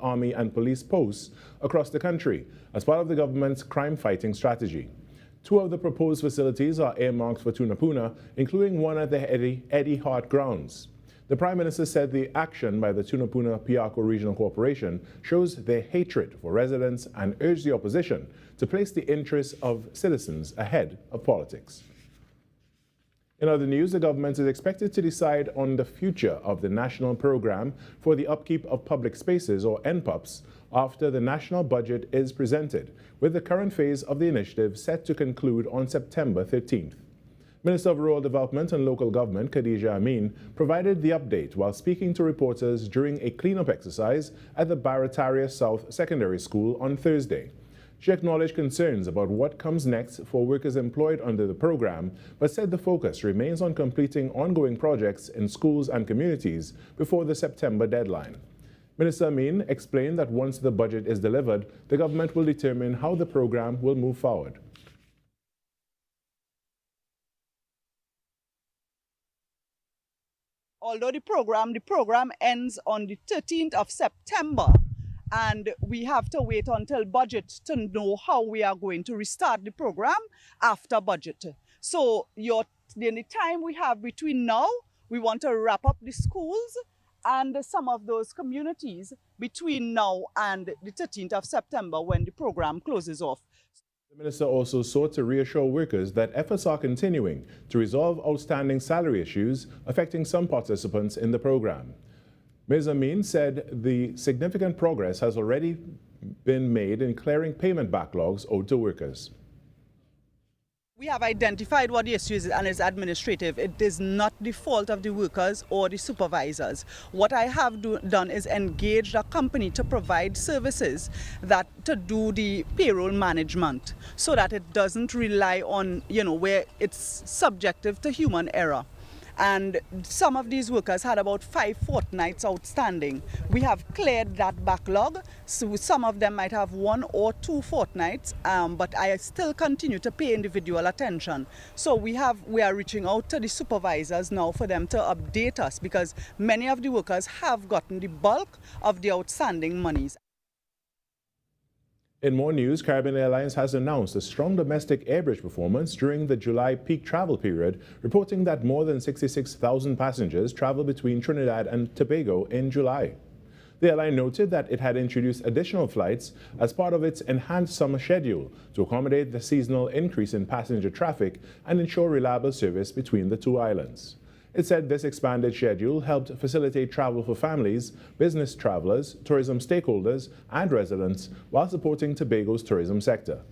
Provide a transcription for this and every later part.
army and police posts across the country as part of the government's crime-fighting strategy. 2 of the proposed facilities are earmarked for Tunapuna, including one at the Eddie Hart grounds. The Prime Minister said the action by the Tunapuna-Piarco Regional Corporation shows their hatred for residents and urged the opposition to place the interests of citizens ahead of politics. In other news, the government is expected to decide on the future of the National Program for the Upkeep of Public Spaces, or NPUPS, after the national budget is presented, with the current phase of the initiative set to conclude on September 13th. Minister of Rural Development and Local Government, Khadija Amin, provided the update while speaking to reporters during a cleanup exercise at the Barataria South Secondary School on Thursday. She acknowledged concerns about what comes next for workers employed under the program, but said the focus remains on completing ongoing projects in schools and communities before the September deadline. Minister Amin explained that once the budget is delivered, the government will determine how the program will move forward. Although the program ends on the 13th of September, and we have to wait until budget to know how we are going to restart the program after budget. So the time we have between now, we want to wrap up the schools and some of those communities between now and the 13th of September when the program closes off. The minister also sought to reassure workers that efforts are continuing to resolve outstanding salary issues affecting some participants in the program. Ms. Amin said the significant progress has already been made in clearing payment backlogs owed to workers. We have identified what the issue is, and it's administrative. It is not the fault of the workers or the supervisors. What I have done is engage a company to provide services to do the payroll management so that it doesn't rely on, where it's subjective to human error. And some of these workers had about 5 fortnights outstanding. We have cleared that backlog, so some of them might have 1 or 2 fortnights, but I still continue to pay individual attention. So we are reaching out to the supervisors now for them to update us, because many of the workers have gotten the bulk of the outstanding monies. In more news, Caribbean Airlines has announced a strong domestic airbridge performance during the July peak travel period, reporting that more than 66,000 passengers traveled between Trinidad and Tobago in July. The airline noted that it had introduced additional flights as part of its enhanced summer schedule to accommodate the seasonal increase in passenger traffic and ensure reliable service between the 2 islands. It said this expanded schedule helped facilitate travel for families, business travelers, tourism stakeholders, and residents while supporting Tobago's tourism sector.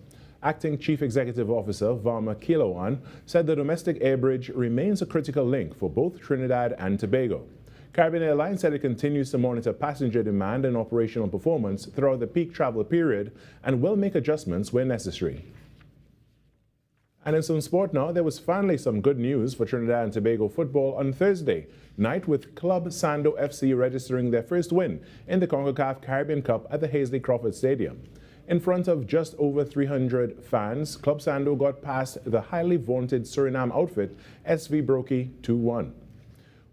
Acting Chief Executive Officer Virmala Balkaran said the domestic airbridge remains a critical link for both Trinidad and Tobago. Caribbean Airlines said it continues to monitor passenger demand and operational performance throughout the peak travel period and will make adjustments where necessary. And in some sport now, there was finally some good news for Trinidad and Tobago football on Thursday night, with Club Sando FC registering their first win in the CONCACAF Caribbean Cup at the Hazley Crawford Stadium. In front of just over 300 fans, Club Sando got past the highly vaunted Suriname outfit SV Brokey 2-1.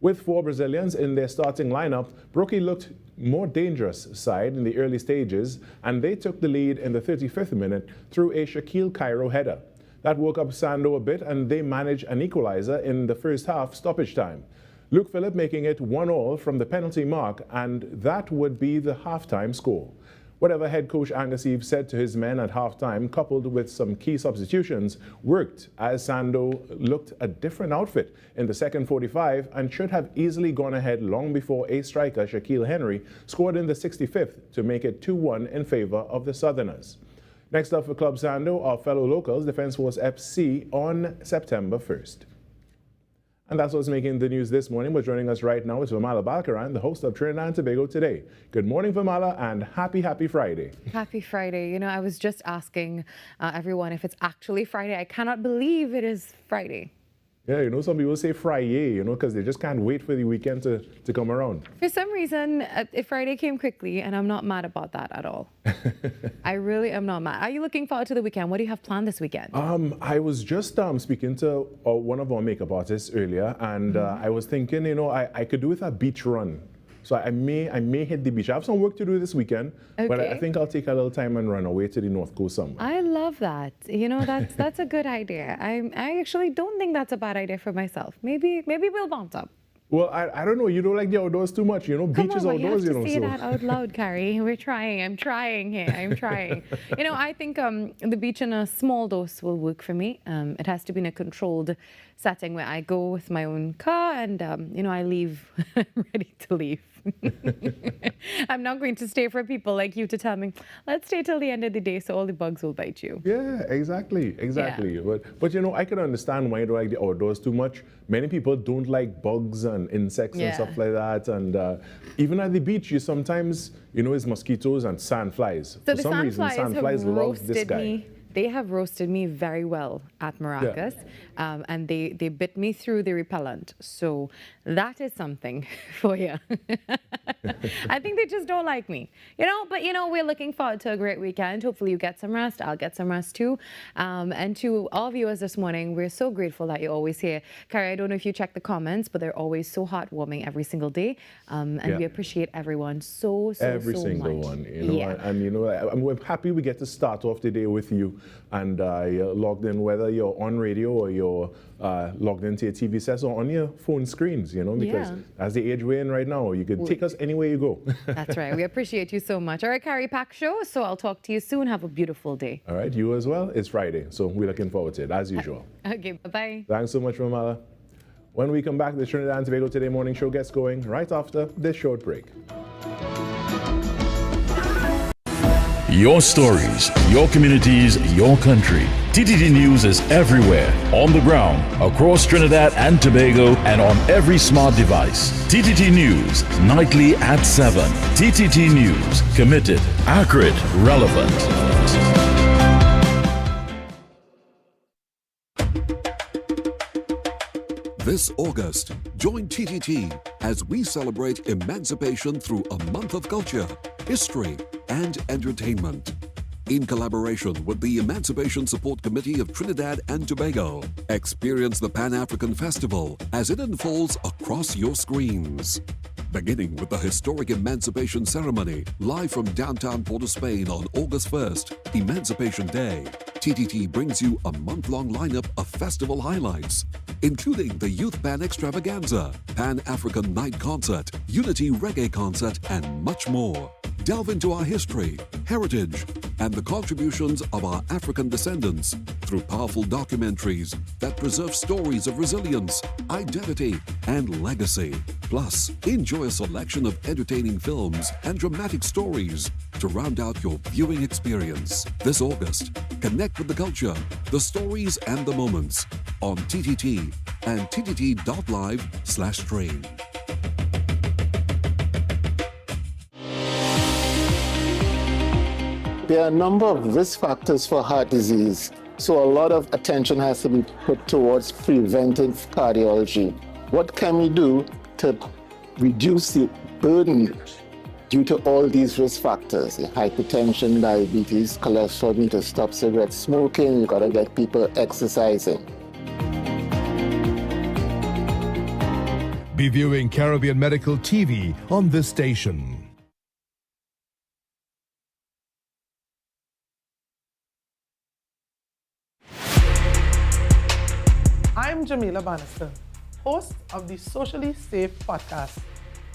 With 4 Brazilians in their starting lineup, Brokey looked more dangerous side in the early stages, and they took the lead in the 35th minute through a Shaquille Cairo header. That woke up Sando a bit, and they managed an equalizer in the first half stoppage time. Luke Phillip making it 1-1 from the penalty mark, and that would be the halftime score. Whatever head coach Angus Eve said to his men at halftime, coupled with some key substitutions, worked as Sando looked a different outfit in the second 45 and should have easily gone ahead long before ace striker Shaquille Henry scored in the 65th to make it 2-1 in favor of the Southerners. Next up for Club Sando, our fellow locals, Defence Force FC, on September 1st. And that's what's making the news this morning. But joining us right now is Virmala Balkaran, the host of Trinidad and Tobago Today. Good morning, Virmala, and happy Friday. Happy Friday. I was just asking everyone if it's actually Friday. I cannot believe it is Friday. Yeah, some people say Friday, because they just can't wait for the weekend to come around. For some reason, Friday came quickly, and I'm not mad about that at all. I really am not mad. Are you looking forward to the weekend? What do you have planned this weekend? I was just speaking to one of our makeup artists earlier, and I was thinking, I could do with a beach run So I may hit the beach. I have some work to do this weekend, but I Okay. think I'll take a little time and run away to the North Coast somewhere. I love that. You know, that's a good idea. I actually don't think that's a bad idea for myself. Maybe we'll bounce up. Well, I don't know. You don't like the outdoors too much, you know. Come Beach is on, but outdoors, you you have know. to say So that out loud, Carrie. We're trying. I'm trying here. I'm trying. You know, I think the beach in a small dose will work for me. It has to be in a controlled setting where I go with my own car and, you know, I leave ready to leave. I'm not going to stay for people like you to tell me, let's stay till the end of the day so all the bugs will bite you. yeah, exactly. But you know, I can understand why you don't like the outdoors too much. Many people don't like bugs and insects and Yeah. stuff like that. And even at the beach, you sometimes, you know, it's mosquitoes and sandflies. So For the some reason, sandflies have love this roasted guy. me. They have roasted me very well at Maracas, and they bit me through the repellent. So that is something for you. I think they just don't like me, you know. But you know, we're looking forward to a great weekend. Hopefully, you get some rest. I'll get some rest too. And to all viewers this morning, we're so grateful that you're always here. Carrie, I don't know if you check the comments, but they're always so heartwarming every single day. And Yeah. we appreciate everyone so Every so single much. one, you know, Yeah. and you know, we're happy we get to start off the day with you, and you're logged in, whether you're on radio or you're logged into your TV sets or on your phone screens, you know, because Yeah. as the age we're in right now, you can take us anywhere you go. That's right. We appreciate you so much. All right, Carrie, pack show. So I'll talk to you soon. Have a beautiful day. All right, you as well. It's Friday, so we're looking forward to it as usual. Okay, bye-bye. Thanks so much, Virmala. When we come back, the Trinidad and Tobago Today morning show gets going right after this short break. Your stories, your communities, your country. TTT News is everywhere, on the ground, across Trinidad and Tobago, and on every smart device. TTT News, nightly at 7. TTT News, committed, accurate, relevant. This August, join TTT as we celebrate emancipation through a month of culture, history, and entertainment. In collaboration with the Emancipation Support Committee of Trinidad and Tobago, experience the Pan-African Festival as it unfolds across your screens. Beginning with the historic Emancipation Ceremony, live from downtown Port of Spain on August 1st, Emancipation Day, TTT brings you a month-long lineup of festival highlights, including the Youth Pan Extravaganza, Pan-African Night Concert, Unity Reggae Concert, and much more. Delve into our history, heritage, and the contributions of our African descendants through powerful documentaries that preserve stories of resilience, identity, and legacy. Plus, enjoy a selection of entertaining films and dramatic stories to round out your viewing experience. This August, connect with the culture, the stories, and the moments on TTT and ttt.live/stream. There are a number of risk factors for heart disease, so a lot of attention has to be put towards preventive cardiology. What can we do to reduce the burden due to all these risk factors? Hypertension, diabetes, cholesterol, need to stop cigarette smoking, you gotta get people exercising. Be viewing Caribbean Medical TV on this station. I'm Jamila Bannister, host of the Socially Safe podcast,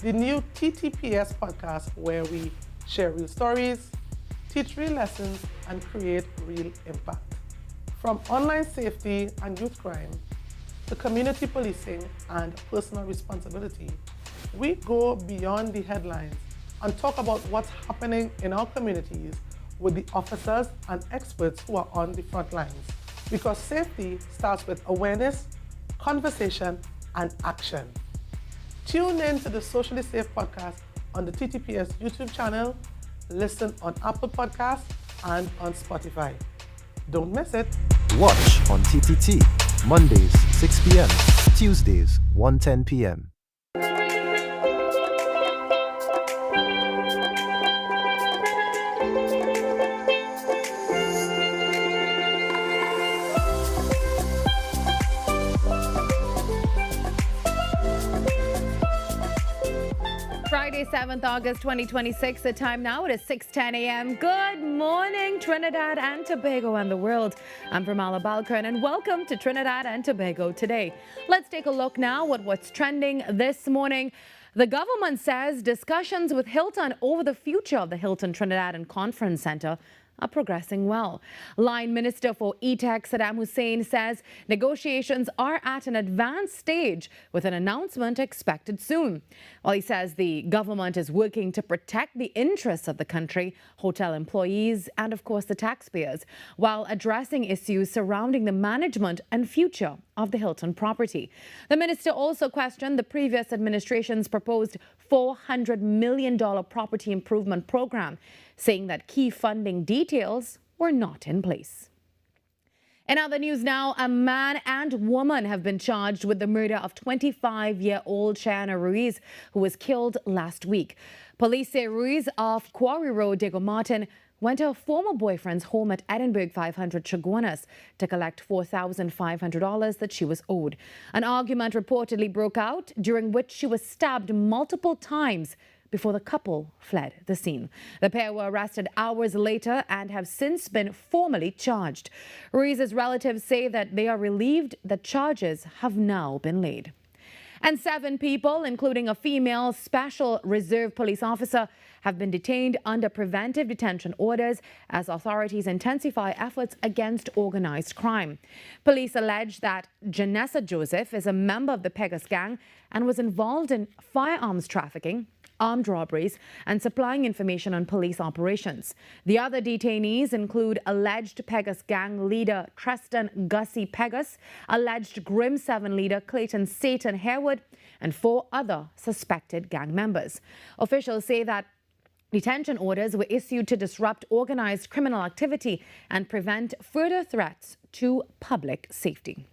the new TTPS podcast where we share real stories, teach real lessons, and create real impact. From online safety and youth crime to community policing and personal responsibility, we go beyond the headlines and talk about what's happening in our communities with the officers and experts who are on the front lines. Because safety starts with awareness, conversation, and action. Tune in to the Socially Safe podcast on the TTPS YouTube channel, listen on Apple Podcasts, and on Spotify. Don't miss it. Watch on TTT, Mondays 6 p.m., Tuesdays 1:10 p.m. Friday 7th, August 2026. The time now, it is 6:10 a.m. Good morning, Trinidad and Tobago and the world. I'm Virmala Balkaran, and welcome to Trinidad and Tobago Today. Let's take a look now at what's trending this morning. The government says discussions with Hilton over the future of the Hilton Trinidad and Conference Centre are progressing well. Line Minister for ETEC, Saddam Hussein, says negotiations are at an advanced stage with an announcement expected soon. While he says the government is working to protect the interests of the country, hotel employees, and of course the taxpayers, while addressing issues surrounding the management and future of the Hilton property. The minister also questioned the previous administration's proposed $400 million property improvement program, saying that key funding details were not in place. In other news now, a man and woman have been charged with the murder of 25-year-old Cheyenne Ruiz, who was killed last week. Police say Ruiz of Quarry Road, Diego Martin, went to her former boyfriend's home at Edinburgh 500 Chaguanas to collect $4,500 that she was owed. An argument reportedly broke out, during which she was stabbed multiple times before the couple fled the scene. The pair were arrested hours later and have since been formally charged. Ruiz's relatives say that they are relieved that charges have now been laid. And 7 people, including a female Special Reserve Police officer, have been detained under preventive detention orders as authorities intensify efforts against organized crime. Police allege that Janessa Joseph is a member of the Pegasus gang and was involved in firearms trafficking, armed robberies, and supplying information on police operations. The other detainees include alleged Pegasus gang leader Treston Gussie Pegasus, alleged Grim 7 leader Clayton Satan Harewood, and 4 other suspected gang members. Officials say that detention orders were issued to disrupt organized criminal activity and prevent further threats to public safety.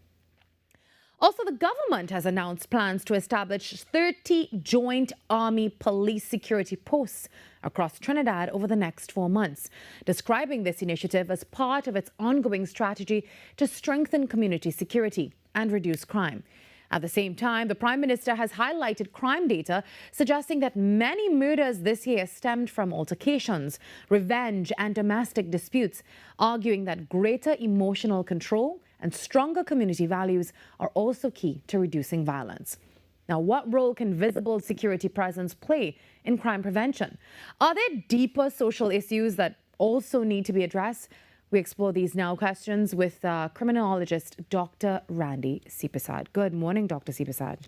Also, the government has announced plans to establish 30 joint army police security posts across Trinidad over the next 4 months, describing this initiative as part of its ongoing strategy to strengthen community security and reduce crime. At the same time, the Prime Minister has highlighted crime data suggesting that many murders this year stemmed from altercations, revenge, and domestic disputes, arguing that greater emotional control and stronger community values are also key to reducing violence. Now, what role can visible security presence play in crime prevention? Are there deeper social issues that also need to be addressed? We explore these now questions with criminologist Dr. Randy Sipasad. Good morning, Dr. Sipasad.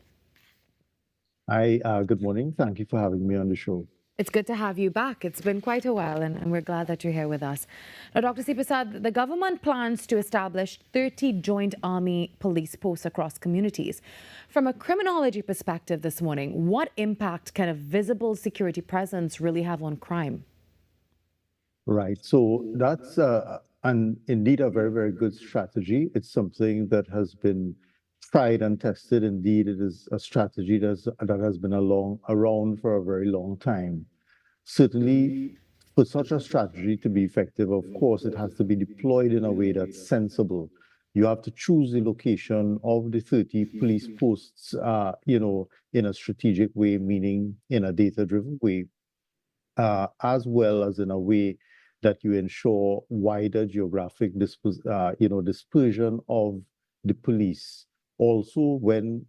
Hi, good morning. Thank you for having me on the show. It's good to have you back. It's been quite a while, and we're glad that you're here with us. Now, Dr. Sipasad, the government plans to establish 30 joint army police posts across communities. From a criminology perspective this morning, what impact can a visible security presence really have on crime? Right. So that's indeed a very, very good strategy. It's something that has been tried and tested. Indeed, it is a strategy that has been around for a very long time. Certainly, for such a strategy to be effective, of course, it has to be deployed in a way that's sensible. You have to choose the location of the 30 police posts, in a strategic way, meaning in a data-driven way, as well as in a way that you ensure wider geographic dispersion of the police. Also, when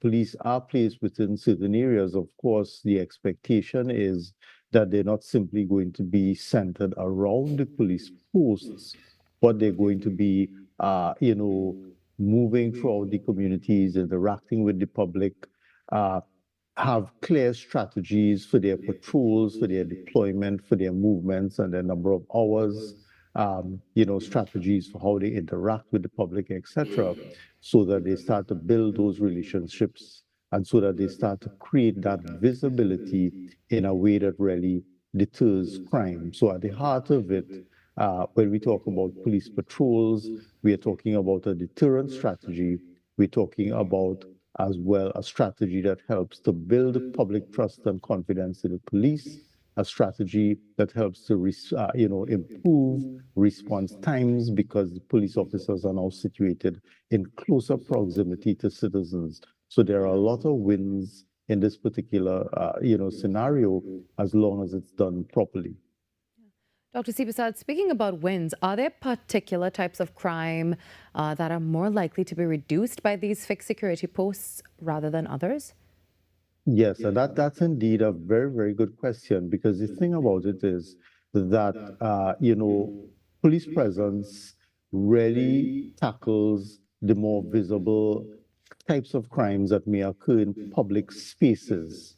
police are placed within certain areas, of course, the expectation is that they're not simply going to be centered around the police posts, but they're going to be, moving throughout the communities, interacting with the public, have clear strategies for their patrols, for their deployment, for their movements, and the number of hours, strategies for how they interact with the public, etc., so that they start to build those relationships and so that they start to create that visibility in a way that really deters crime. So at the heart of it, when we talk about police patrols, we are talking about a deterrent strategy. We're talking about as well a strategy that helps to build public trust and confidence in the police, a strategy that helps to improve response times because the police officers are now situated in closer proximity to citizens. So there are a lot of wins in this particular, scenario, as long as it's done properly. Dr. C. Prasad, speaking about wins, are there particular types of crime that are more likely to be reduced by these fixed security posts rather than others? Yes, and that's indeed a very, very good question, because the thing about it is that, police presence really tackles the more visible types of crimes that may occur in public spaces.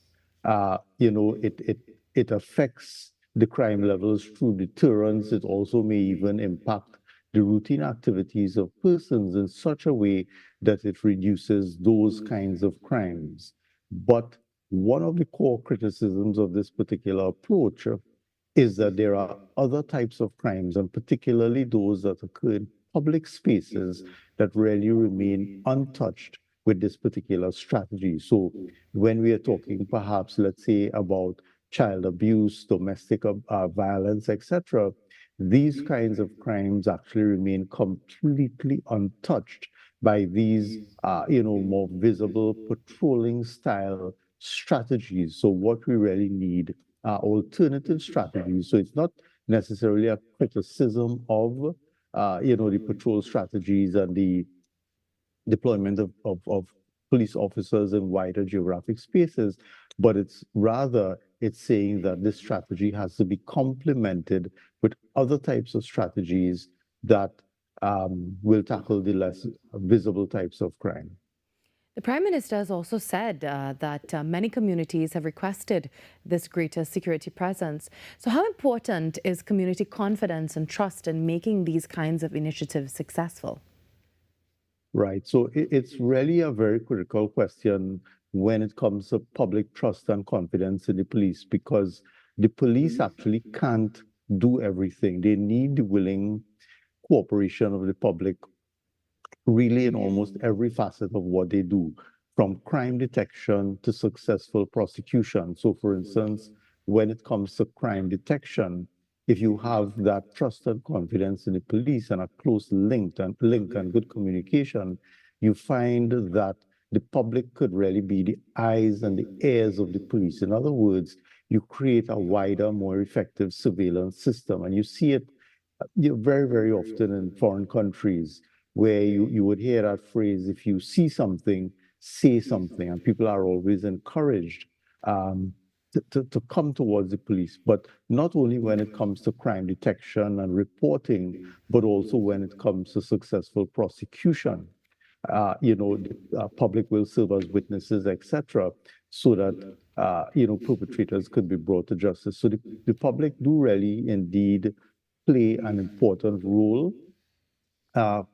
It affects the crime levels through deterrence. It also may even impact the routine activities of persons in such a way that it reduces those kinds of crimes. But one of the core criticisms of this particular approach is that there are other types of crimes, and particularly those that occur in public spaces, that really remain untouched with this particular strategy. So when we are talking perhaps, let's say, about child abuse, domestic violence, etc., these kinds of crimes actually remain completely untouched by these, more visible patrolling style strategies. So what we really need are alternative strategies. So it's not necessarily a criticism of, the patrol strategies and the deployment of police officers in wider geographic spaces, but it's saying that this strategy has to be complemented with other types of strategies that will tackle the less visible types of crime. The Prime Minister has also said that many communities have requested this greater security presence. So how important is community confidence and trust in making these kinds of initiatives successful? Right. So it's really a very critical question when it comes to public trust and confidence in the police, because the police actually can't do everything. They need the willing cooperation of the public really in almost every facet of what they do, from crime detection to successful prosecution. So for instance, when it comes to crime detection, if you have that trust and confidence in the police and a close link and good communication, you find that the public could really be the eyes and the ears of the police. In other words, you create a wider, more effective surveillance system. And you see it very, very often in foreign countries, where you would hear that phrase, if you see something, say something. And people are always encouraged to come towards the police, but not only when it comes to crime detection and reporting, but also when it comes to successful prosecution. The public will serve as witnesses, etc., so that perpetrators could be brought to justice. So the public do really indeed play an important role.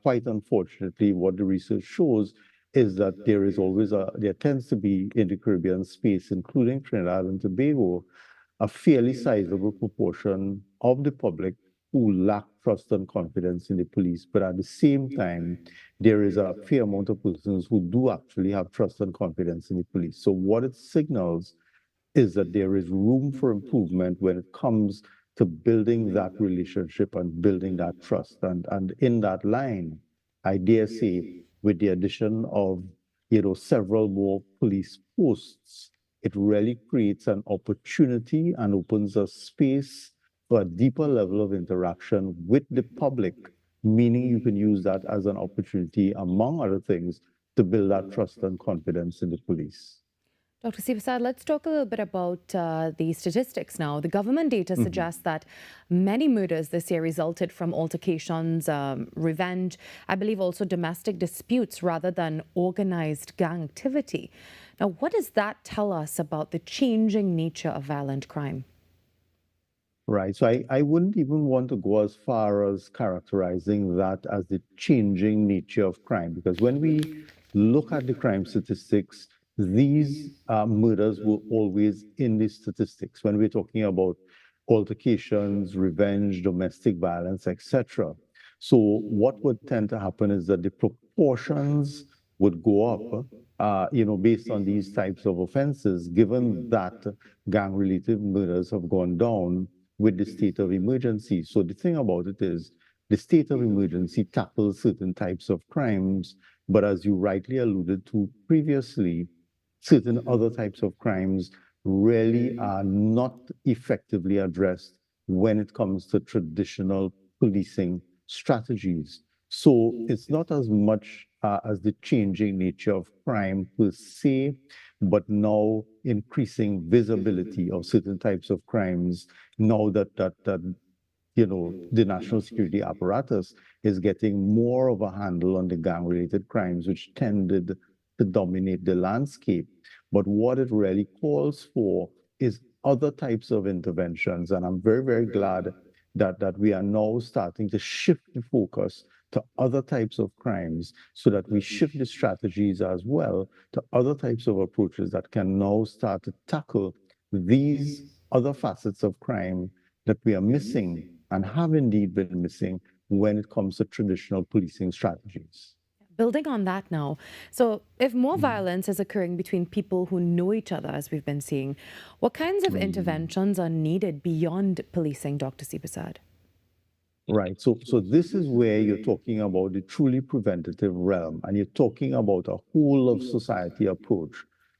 Quite unfortunately, what the research shows is that there tends to be in the Caribbean space, including Trinidad and Tobago, a fairly sizable proportion of the public who lack trust and confidence in the police. But at the same time, there is a fair amount of persons who do actually have trust and confidence in the police. So what it signals is that there is room for improvement when it comes to building that relationship and building that trust. And in that line, I dare say, with the addition of several more police posts, it really creates an opportunity and opens a space for a deeper level of interaction with the public, meaning you can use that as an opportunity, among other things, to build that trust and confidence in the police. Dr. C. Prasad, let's talk a little bit about the statistics now. The government data suggests that many murders this year resulted from altercations, revenge, I believe also domestic disputes rather than organized gang activity. Now, what does that tell us about the changing nature of violent crime? Right. So I wouldn't even want to go as far as characterizing that as the changing nature of crime, because when we look at the crime statistics, these murders were always in the statistics when we're talking about altercations, revenge, domestic violence, etc. So what would tend to happen is that the proportions would go up, based on these types of offenses, given that gang-related murders have gone down with the state of emergency. So the thing about it is, the state of emergency tackles certain types of crimes, but as you rightly alluded to previously, certain other types of crimes really are not effectively addressed when it comes to traditional policing strategies. So it's not as much as the changing nature of crime per se, but now increasing visibility of certain types of crimes now that the national security apparatus is getting more of a handle on the gang-related crimes, which tended to dominate the landscape. But what it really calls for is other types of interventions. And I'm very, very glad that we are now starting to shift the focus to other types of crimes so that we shift the strategies as well to other types of approaches that can now start to tackle these other facets of crime that we are missing and have indeed been missing when it comes to traditional policing strategies. Building on that now, so if more violence is occurring between people who know each other, as we've been seeing, what kinds of interventions are needed beyond policing, Dr. Sipasad? Right. So this is where you're talking about the truly preventative realm, and you're talking about a whole of society approach.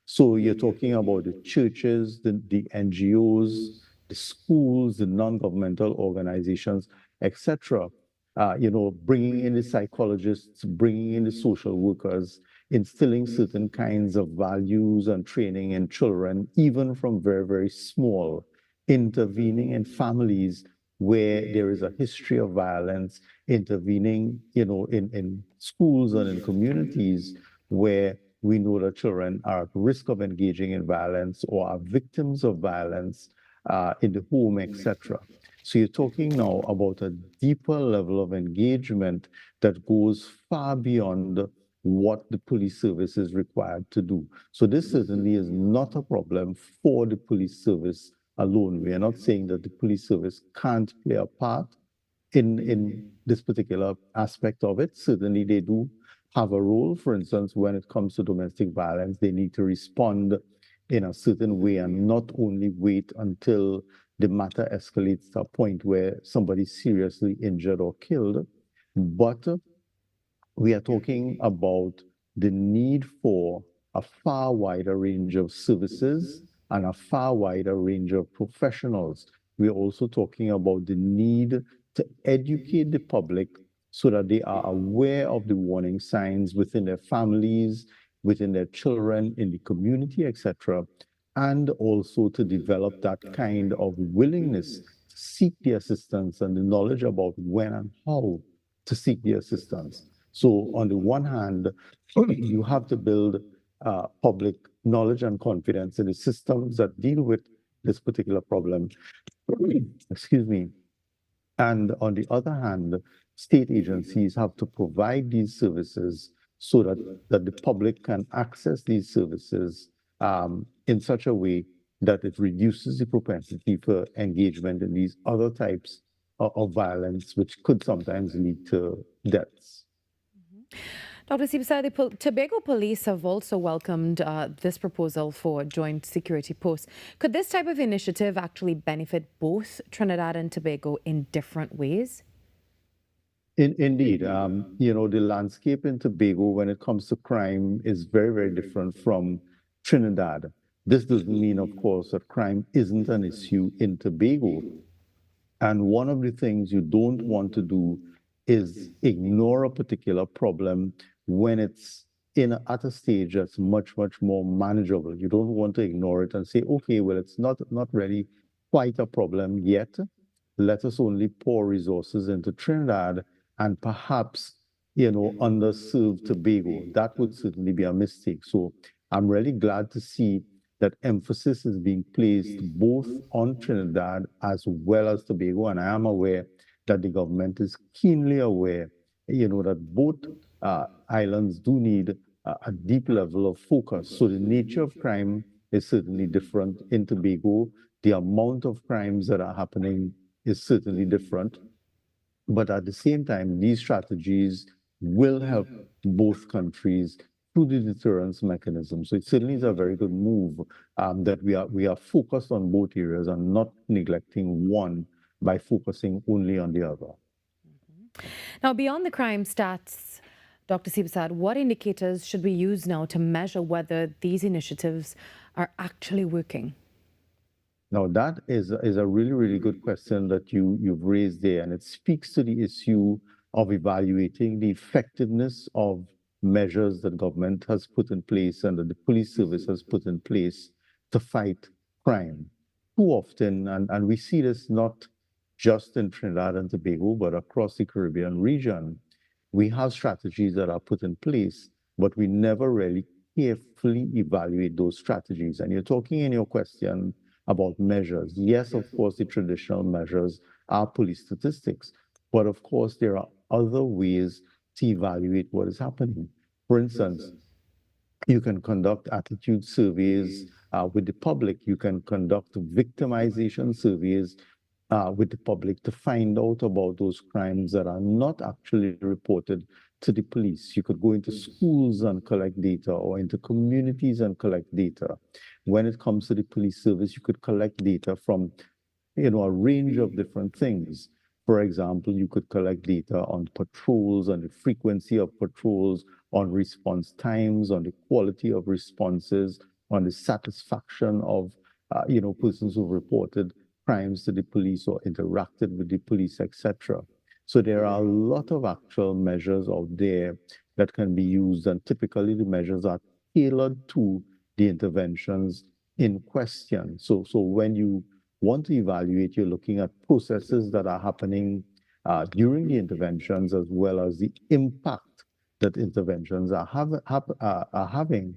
So you're talking about the churches, the NGOs, the schools, the non-governmental organizations, etc. Bringing in the psychologists, bringing in the social workers, instilling certain kinds of values and training in children, even from very, very small, intervening in families where there is a history of violence, intervening, in schools and in communities where we know that children are at risk of engaging in violence or are victims of violence in the home, etc. So you're talking now about a deeper level of engagement that goes far beyond what the police service is required to do. So this certainly is not a problem for the police service alone. We are not saying that the police service can't play a part in this particular aspect of it. Certainly they do have a role. For instance, when it comes to domestic violence, they need to respond in a certain way and not only wait until the matter escalates to a point where somebody's seriously injured or killed. But we are talking about the need for a far wider range of services and a far wider range of professionals. We're also talking about the need to educate the public so that they are aware of the warning signs within their families, within their children, in the community, etc., and also to develop that kind of willingness to seek the assistance and the knowledge about when and how to seek the assistance. So on the one hand, you have to build public knowledge and confidence in the systems that deal with this particular problem. Excuse me. And on the other hand, state agencies have to provide these services so that the public can access these services in such a way that it reduces the propensity for engagement in these other types of violence, which could sometimes lead to deaths. Dr. Sipasad, the Tobago Police have also welcomed this proposal for joint security posts. Could this type of initiative actually benefit both Trinidad and Tobago in different ways? Indeed. The landscape in Tobago when it comes to crime is very, very different from Trinidad. This doesn't mean, of course, that crime isn't an issue in Tobago. And one of the things you don't want to do is ignore a particular problem when it's at a stage that's much, much more manageable. You don't want to ignore it and say, okay, well, it's not really quite a problem yet. Let us only pour resources into Trinidad and perhaps, underserved Tobago. That would certainly be a mistake. So I'm really glad to see that emphasis is being placed both on Trinidad as well as Tobago. And I am aware that the government is keenly aware, that both islands do need a deep level of focus. So the nature of crime is certainly different in Tobago. The amount of crimes that are happening is certainly different. But at the same time, these strategies will help both countries through the deterrence mechanism. So it certainly is a very good move that we are focused on both areas and not neglecting one by focusing only on the other. Now, beyond the crime stats, Dr. Sibsad, what indicators should we use now to measure whether these initiatives are actually working? Now, that is a really, really good question that you've raised there, and it speaks to the issue of evaluating the effectiveness of measures that government has put in place and that the police service has put in place to fight crime. Too often, and we see this not just in Trinidad and Tobago, but across the Caribbean region, we have strategies that are put in place, but we never really carefully evaluate those strategies. And you're talking in your question about measures. Yes, of course, the traditional measures are police statistics, but of course, there are other ways to evaluate what is happening. For instance, you can conduct attitude surveys with the public. You can conduct victimization surveys with the public to find out about those crimes that are not actually reported to the police. You could go into schools and collect data, or into communities and collect data. When it comes to the police service, you could collect data from a range of different things. For example, you could collect data on patrols, on the frequency of patrols, on response times, on the quality of responses, on the satisfaction of persons who reported crimes to the police or interacted with the police, etc. So there are a lot of actual measures out there that can be used, and typically the measures are tailored to the interventions in question. So when you want to evaluate, you're looking at processes that are happening during the interventions, as well as the impact that interventions are having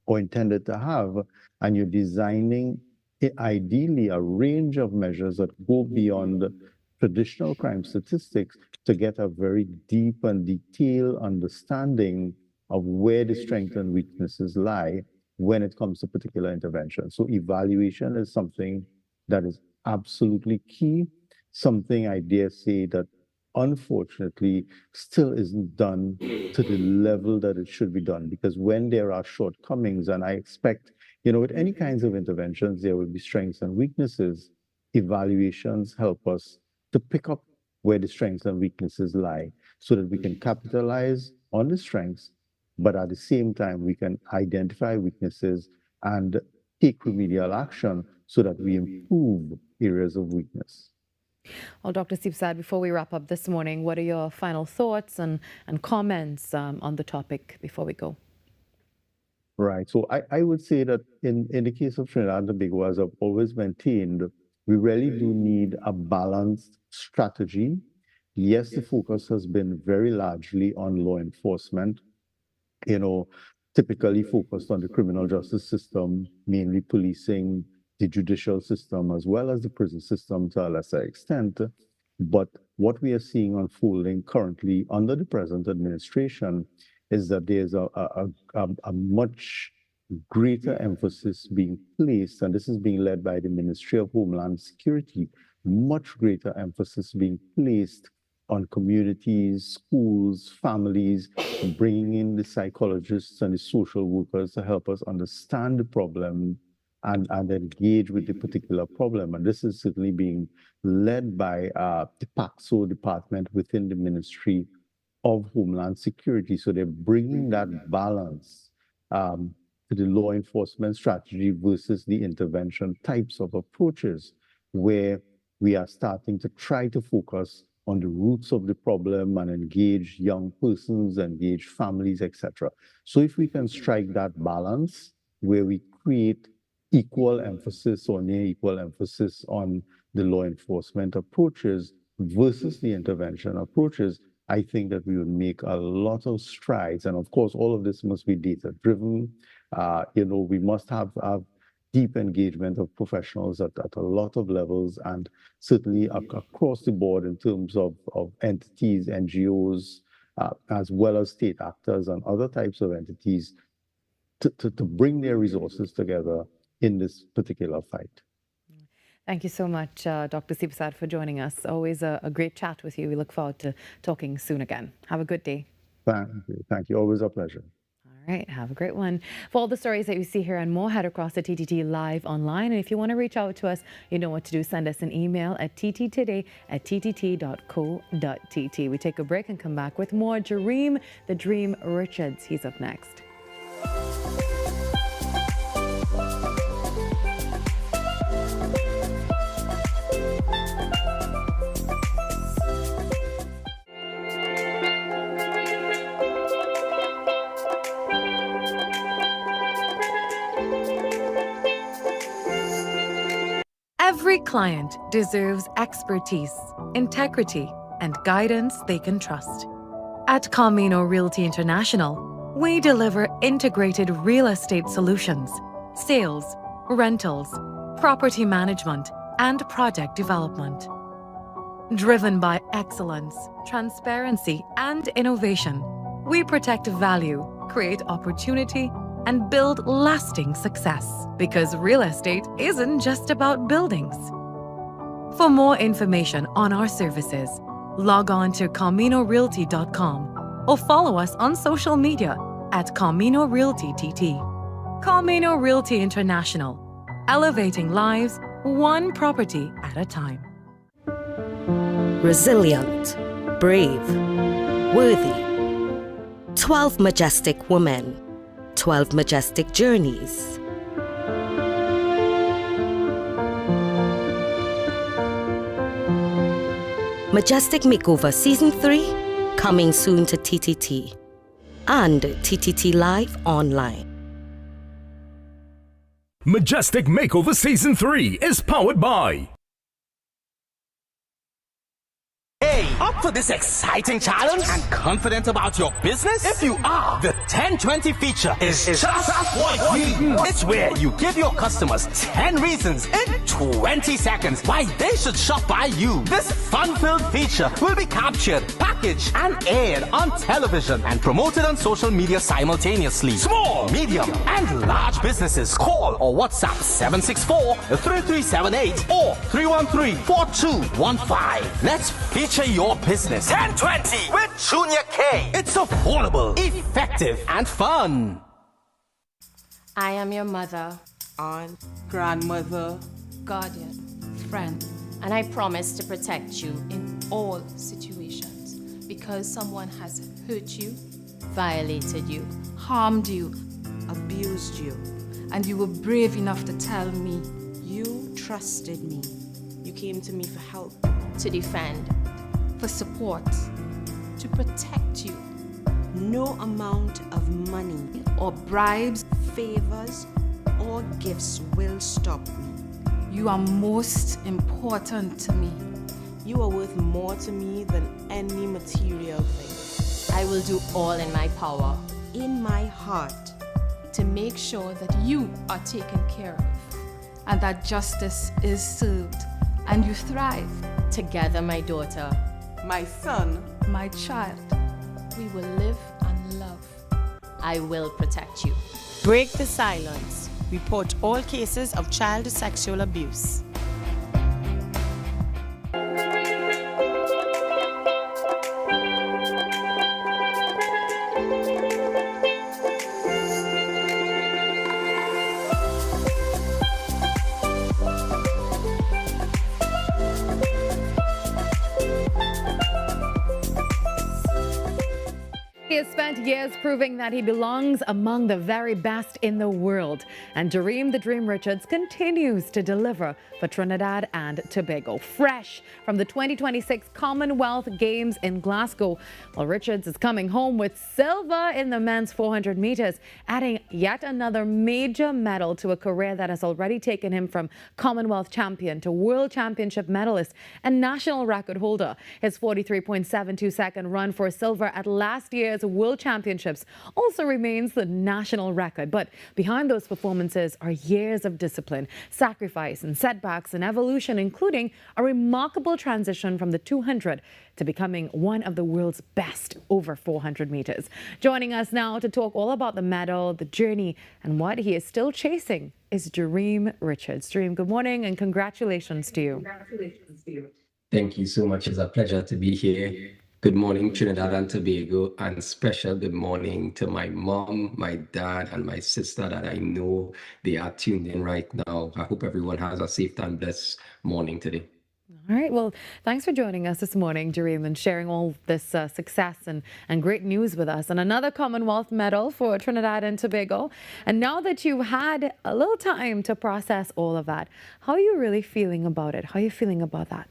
or intended to have, and you're designing ideally a range of measures that go beyond traditional crime statistics to get a very deep and detailed understanding of where the strengths and weaknesses lie when it comes to particular interventions. So evaluation is something that is absolutely key, something I dare say that unfortunately still isn't done to the level that it should be done, because when there are shortcomings, and I expect, with any kinds of interventions, there will be strengths and weaknesses. Evaluations help us to pick up where the strengths and weaknesses lie so that we can capitalize on the strengths, but at the same time, we can identify weaknesses and take remedial action so that we improve areas of weakness. Well, Dr. Sibsad, before we wrap up this morning, what are your final thoughts and comments on the topic before we go? Right. So I would say that in the case of Trinidad and Tobago, as I've always maintained, we really do need a balanced strategy. Yes, the focus has been very largely on law enforcement, typically focused on the criminal justice system, mainly policing, the judicial system, as well as the prison system to a lesser extent. But what we are seeing unfolding currently under the present administration is that there's a much greater emphasis being placed, and this is being led by the Ministry of Homeland Security, much greater emphasis being placed on communities, schools, families, bringing in the psychologists and the social workers to help us understand the problem and engage with the particular problem. And this is certainly being led by the PACSO department within the Ministry of Homeland Security. So they're bringing that balance to the law enforcement strategy versus the intervention types of approaches, where we are starting to try to focus on the roots of the problem and engage young persons, engage families, etc. So if we can strike that balance where we create equal emphasis or near equal emphasis on the law enforcement approaches versus the intervention approaches, I think that we would make a lot of strides. And of course, all of this must be data-driven. We must have deep engagement of professionals at a lot of levels, and certainly across the board in terms of entities, NGOs, as well as state actors and other types of entities to bring their resources together in this particular fight. Thank you so much, Dr. Sibsad, for joining us. Always a great chat with you. We look forward to talking soon again. Have a good day. Thank you. Always a pleasure. All right. Right, have a great one. For all the stories that you see here and more, head across to TTT Live online. And if you want to reach out to us, you know what to do. Send us an email at tttoday@ttt.co.tt. We take a break and come back with more. Jareem the Dream Richards, he's up next. Every client deserves expertise, integrity, and guidance they can trust. At Camino Realty International, we deliver integrated real estate solutions, sales, rentals, property management, and project development. Driven by excellence, transparency, and innovation, we protect value, create opportunity, and build lasting success. Because real estate isn't just about buildings. For more information on our services, log on to CaminoRealty.com or follow us on social media at Camino Realty TT. Camino Realty International, elevating lives one property at a time. Resilient, brave, worthy. 12 majestic women, 12 majestic journeys. Majestic Makeover Season 3, coming soon to TTT and TTT Live online. Majestic Makeover Season 3 is powered by... Hey, up for this exciting challenge and confident about your business? If you are, the 1020 feature is just what you need. It's where you give your customers 10 reasons in 20 seconds why they should shop by you. This fun-filled feature will be captured, packaged, and aired on television and promoted on social media simultaneously. Small, medium, and large businesses call or WhatsApp 764-3378 or 313-4215. Let's feature your business. 1020 with Junior K. It's affordable, effective, and fun. I am your mother, Aunt, grandmother, guardian, friend, and I promise to protect you in all situations because someone has hurt you, violated you, harmed you, abused you, and you were brave enough to tell me. You trusted me. You came to me for help. To defend, for support, to protect you. No amount of money or bribes, favors, or gifts will stop me. You are most important to me. You are worth more to me than any material thing. I will do all in my power, in my heart, to make sure that you are taken care of and that justice is served and you thrive. Together, my daughter, my son, my child, we will live and love. I will protect you. Break the silence. Report all cases of child sexual abuse. He has spent years proving that he belongs among the very best in the world. And Jareem the Dream Richards continues to deliver for Trinidad and Tobago. Fresh from the 2026 Commonwealth Games in Glasgow. Well, Richards is coming home with silver in the men's 400 meters, adding yet another major medal to a career that has already taken him from Commonwealth champion to World Championship medalist and national record holder. His 43.72-second run for silver at last year's World Championships also remains the national record. But behind those performances are years of discipline, sacrifice, and setbacks and evolution, including a remarkable transition from the 200 to becoming one of the world's best over 400 meters. Joining us now to talk all about the medal, the journey, and what he is still chasing is Jareem Richards. Jareem, good morning and congratulations to you. Thank you so much. It's a pleasure to be here. Good morning, Trinidad and Tobago, and special good morning to my mom, my dad, and my sister that I know they are tuned in right now. I hope everyone has a safe and blessed morning today. All right. Well, thanks for joining us this morning, Jareem, and sharing all this success and great news with us. And another Commonwealth medal for Trinidad and Tobago. And now that you've had a little time to process all of that, how are you really feeling about it? How are you feeling about that?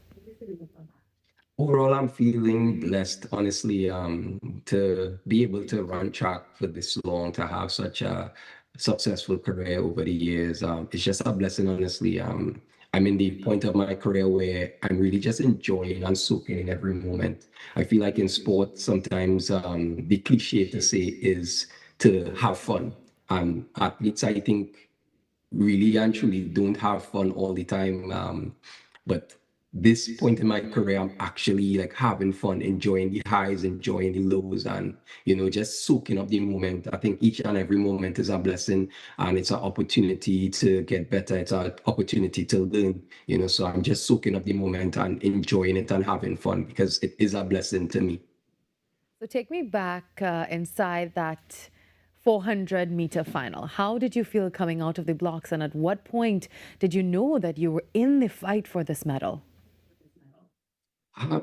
Overall, I'm feeling blessed, honestly, to be able to run track for this long, to have such a successful career over the years. It's just a blessing, honestly. I'm in the point of my career where I'm really just enjoying and soaking in every moment. I feel like in sport, sometimes the cliche to say is to have fun. And athletes, I think, really and truly don't have fun all the time. But this point in my career, I'm actually like having fun, enjoying the highs, enjoying the lows, and just soaking up the moment. I think each and every moment is a blessing, and it's an opportunity to get better. It's an opportunity to learn. So I'm just soaking up the moment and enjoying it and having fun because it is a blessing to me. So take me back inside that 400-meter final. How did you feel coming out of the blocks, and at what point did you know that you were in the fight for this medal?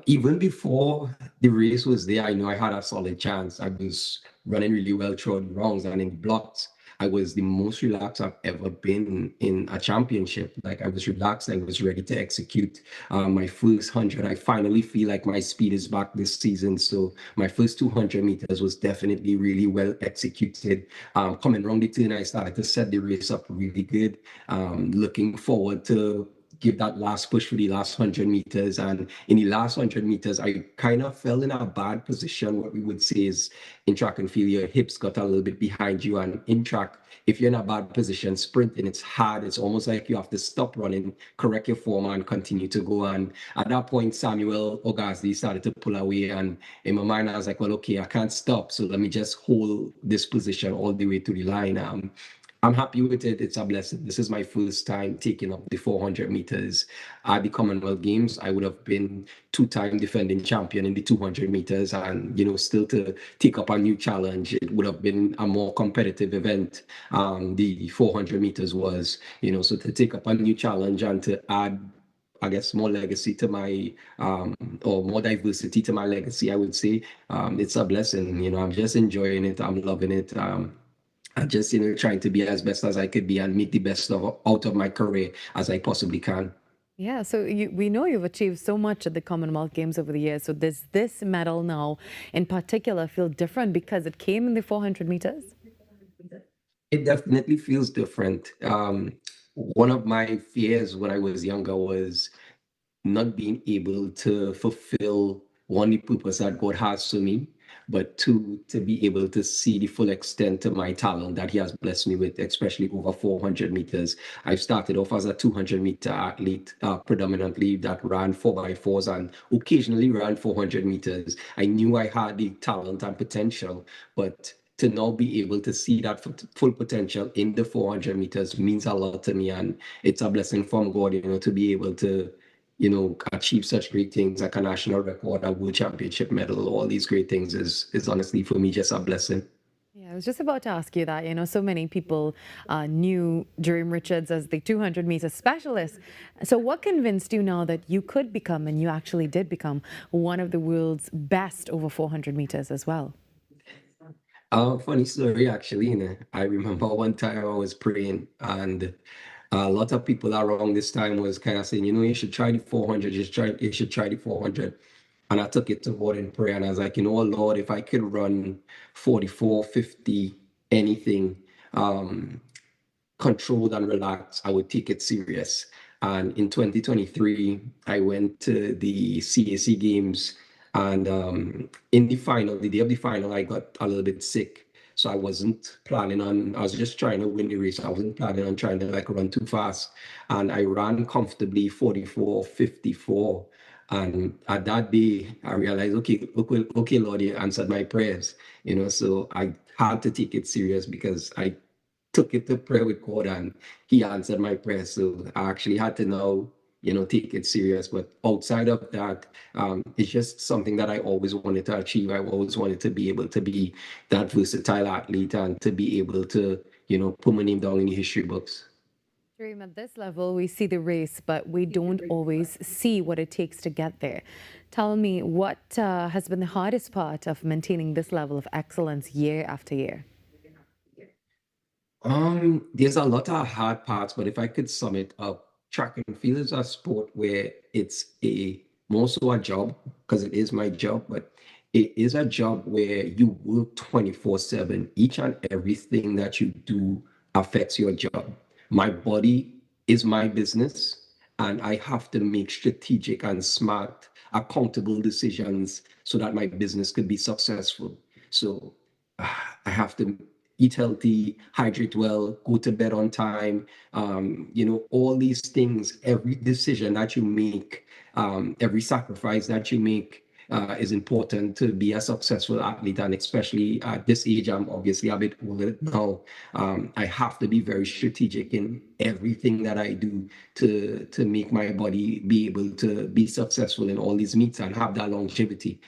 Even before the race was there, I know I had a solid chance. I was running really well throughout the rounds, and in the blocks, I was the most relaxed I've ever been in a championship. Like I was relaxed, I was ready to execute my first 100. I finally feel like my speed is back this season. So my first 200 meters was definitely really well executed. Coming around the turn, I started to set the race up really good. Looking forward to give that last push for the last 100 meters. And in the last 100 meters, I kind of fell in a bad position. What we would say is in track and field, your hips got a little bit behind you. And in track, if you're in a bad position, sprinting, it's hard. It's almost like you have to stop running, correct your form, and continue to go. And at that point, Samuel Ogazdi started to pull away. And in my mind, I was like, well, okay, I can't stop. So let me just hold this position all the way to the line. I'm happy with it. It's a blessing. This is my first time taking up the 400 meters at the Commonwealth Games. I would have been two-time defending champion in the 200 meters, and still to take up a new challenge, it would have been a more competitive event. The 400 meters was, so to take up a new challenge and to add, I guess, more legacy to my or more diversity to my legacy, I would say it's a blessing. I'm just enjoying it. I'm loving it. I'm just, trying to be as best as I could be and make the best out of my career as I possibly can. Yeah, so we know you've achieved so much at the Commonwealth Games over the years. So does this medal now in particular feel different because it came in the 400 meters? It definitely feels different. One of my fears when I was younger was not being able to fulfill one, the purpose that God has for me, but two, to be able to see the full extent of my talent that He has blessed me with, especially over 400 meters. I started off as a 200-meter athlete, predominantly that ran 4x4s and occasionally ran 400 meters. I knew I had the talent and potential, but to now be able to see that full potential in the 400 meters means a lot to me, and it's a blessing from God, to be able to achieve such great things like a national record, a world championship medal, all these great things is honestly for me just a blessing. Yeah, I was just about to ask you that. So many people knew Jareem Richards as the 200-meter specialist. So what convinced you now that you could become, and you actually did become, one of the world's best over 400 meters as well? Funny story, actually. I remember one time I was praying, and a lot of people around this time was kind of saying, you should try the 400, you should try the 400. And I took it to God in prayer, and I was like, Lord, if I could run 44, 50, anything, controlled and relaxed, I would take it serious. And in 2023, I went to the CAC games, and in the final, the day of the final, I got a little bit sick. So I wasn't planning on, I was just trying to win the race. I wasn't planning on trying to run too fast. And I ran comfortably 44, 54. And at that day, I realized, okay, Lord, you answered my prayers. So I had to take it serious because I took it to prayer with God and He answered my prayer. So I actually had to now take it serious. But outside of that, it's just something that I always wanted to achieve. I always wanted to be able to be that versatile athlete and to be able to, put my name down in the history books. Dream, at this level, we see the race, but we don't always see what it takes to get there. Tell me, what has been the hardest part of maintaining this level of excellence year after year? There's a lot of hard parts, but if I could sum it up, track and field is a sport where it's more so a job, because it is my job, but it is a job where you work 24/7. Each and everything that you do affects your job. My body is my business, and I have to make strategic and smart, accountable decisions so that my business could be successful. So I have to eat healthy, hydrate well, go to bed on time, all these things, every decision that you make, every sacrifice that you make is important to be a successful athlete. And especially at this age, I'm obviously a bit older now. I have to be very strategic in everything that I do to make my body be able to be successful in all these meets and have that longevity,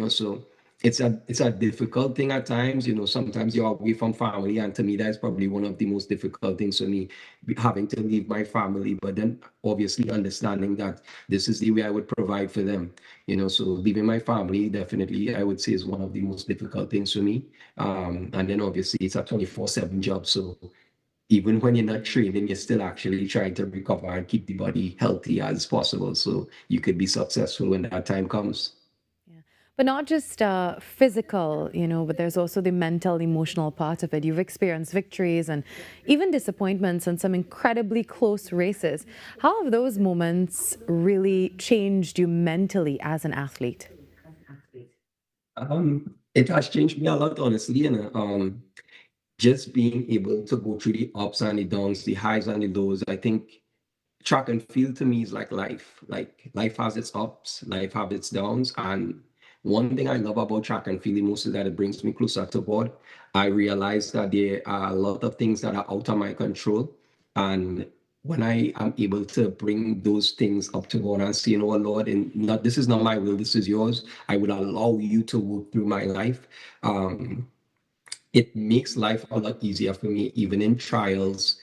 so it's a difficult thing at times. Sometimes you're away from family, and to me that's probably one of the most difficult things for me, having to leave my family, but then obviously understanding that this is the way I would provide for them. So leaving my family definitely I would say is one of the most difficult things for me. And then obviously it's a 24/7 job, so even when you're not training, you're still actually trying to recover and keep the body healthy as possible so you could be successful when that time comes. But not just physical, but there's also the mental, emotional part of it. You've experienced victories and even disappointments in some incredibly close races. How have those moments really changed you mentally as an athlete? It has changed me a lot, honestly. Just being able to go through the ups and the downs, the highs and the lows. I think track and field to me is like life. Like life has its ups, life has its downs. And one thing I love about track and field most is that it brings me closer to God. I realize that there are a lot of things that are out of my control. And when I am able to bring those things up to God and say, Lord, and not this is not my will, this is yours. I would allow you to work through my life. It makes life a lot easier for me, even in trials,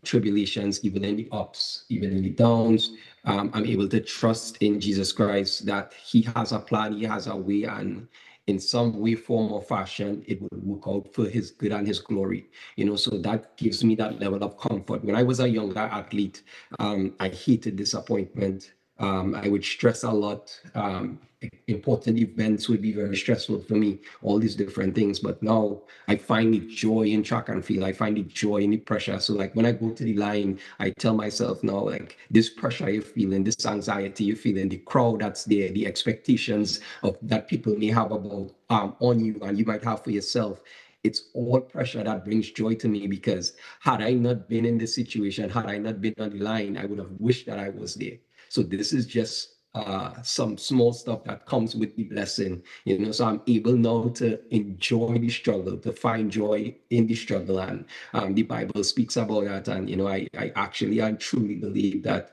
tribulations, even in the ups, even in the downs. I'm able to trust in Jesus Christ that He has a plan, He has a way, and in some way, form, or fashion, it will work out for His good and His glory. So that gives me that level of comfort. When I was a younger athlete, I hated disappointment. I would stress a lot. Important events would be very stressful for me, all these different things. But now I find the joy in track and field. I find the joy in the pressure. So like when I go to the line, I tell myself now, like this pressure you're feeling, this anxiety you're feeling, the crowd that's there, the expectations of that people may have about on you and you might have for yourself. It's all pressure that brings joy to me, because had I not been in this situation, had I not been on the line, I would have wished that I was there. So this is just some small stuff that comes with the blessing, so I'm able now to enjoy the struggle, to find joy in the struggle. And the Bible speaks about that. And, I truly believe that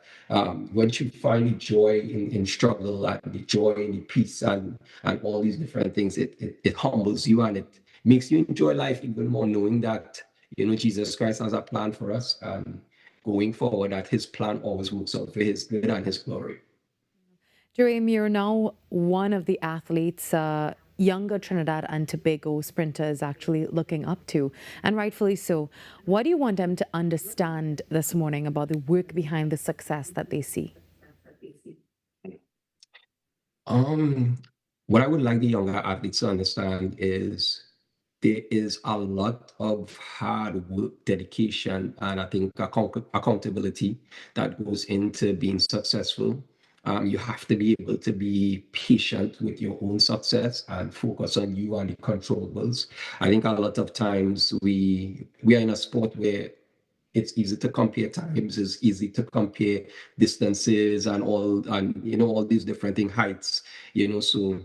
once you find the joy in struggle and the joy in the peace and all these different things, it humbles you and it makes you enjoy life even more, knowing that, Jesus Christ has a plan for us. And going forward, that His plan always works out for His good and His glory. Jeremy, you're now one of the athletes younger Trinidad and Tobago sprinters actually looking up to, and rightfully so. What do you want them to understand this morning about the work behind the success that they see? What I would like the younger athletes to understand is there is a lot of hard work, dedication, and I think accountability that goes into being successful. You have to be able to be patient with your own success and focus on you and the controllables. I think a lot of times we are in a sport where it's easy to compare times, it's easy to compare distances and all these different things, heights, so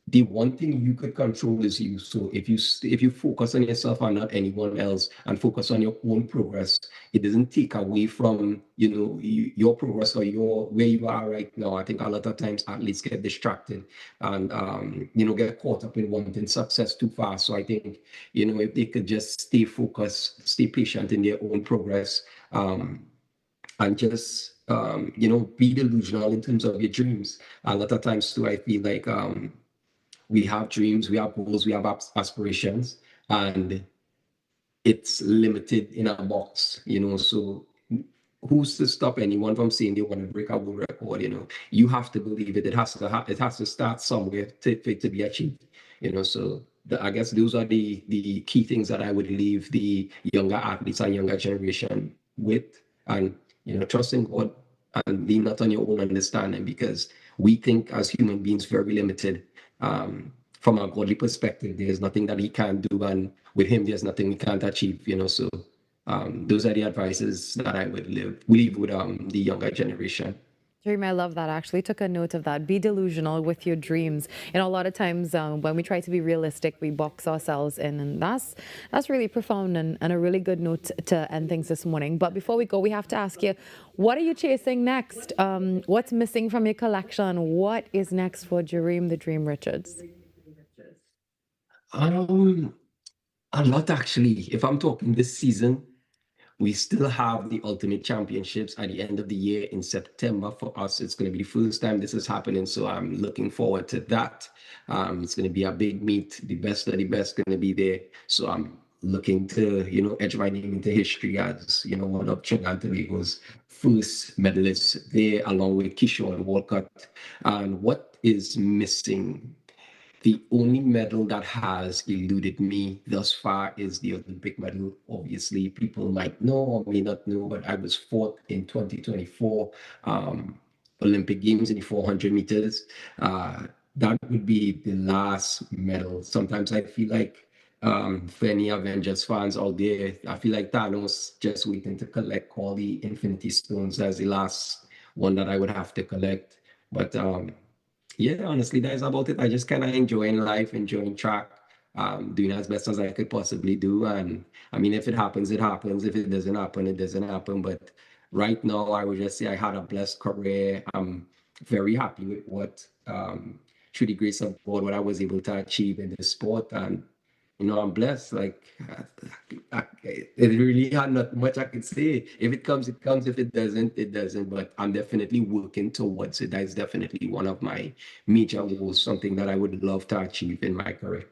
the one thing you could control is you. So if you focus on yourself and not anyone else, and focus on your own progress, it doesn't take away from your progress or your where you are right now. I think a lot of times athletes get distracted and get caught up in wanting success too fast. So I think if they could just stay focused, stay patient in their own progress, and just be delusional in terms of your dreams. A lot of times too, I feel like we have dreams, we have goals, we have aspirations, and it's limited in a box, so who's to stop anyone from saying they want to break a world record? You have to believe it. It has to start somewhere for it to be achieved, so I guess those are the key things that I would leave the younger athletes and younger generation with. And trust in God and lean not on your own understanding, because we think as human beings very limited. From a godly perspective, there's nothing that he can't do, and with him, there's nothing we can't achieve. So those are the advices that I would leave with the younger generation. Dream, I love that. I actually took a note of that. Be delusional with your dreams. A lot of times when we try to be realistic, we box ourselves in, and that's really profound and a really good note to end things this morning. But before we go, we have to ask you, what are you chasing next? What's missing from your collection? What is next for Jareem the Dream Richards? A lot, actually. If I'm talking this season, we still have the Ultimate Championships at the end of the year in September. For us, it's going to be the first time this is happening, so I'm looking forward to that. It's going to be a big meet. The best of the best going to be there. So I'm looking to, edge my name into history as, one of Trinidad and Tobago's first medalists there, along with Kishore Walcott. And what is missing? The only medal that has eluded me thus far is the Olympic medal. Obviously, people might know or may not know, but I was fourth in 2024 Olympic Games in the 400 meters. That would be the last medal. Sometimes I feel like for any Avengers fans out there, I feel like Thanos just waiting to collect all the Infinity Stones as the last one that I would have to collect. But yeah, honestly, that is about it. I just kind of enjoying life, enjoying track, doing as best as I could possibly do. And I mean, if it happens, it happens. If it doesn't happen, it doesn't happen. But right now, I would just say I had a blessed career. I'm very happy with what, through the grace of God, what I was able to achieve in this sport. And, I'm blessed. Like, it really had not much I could say. If it comes, it comes. If it doesn't, it doesn't. But I'm definitely working towards it. That is definitely one of my major goals, something that I would love to achieve in my career.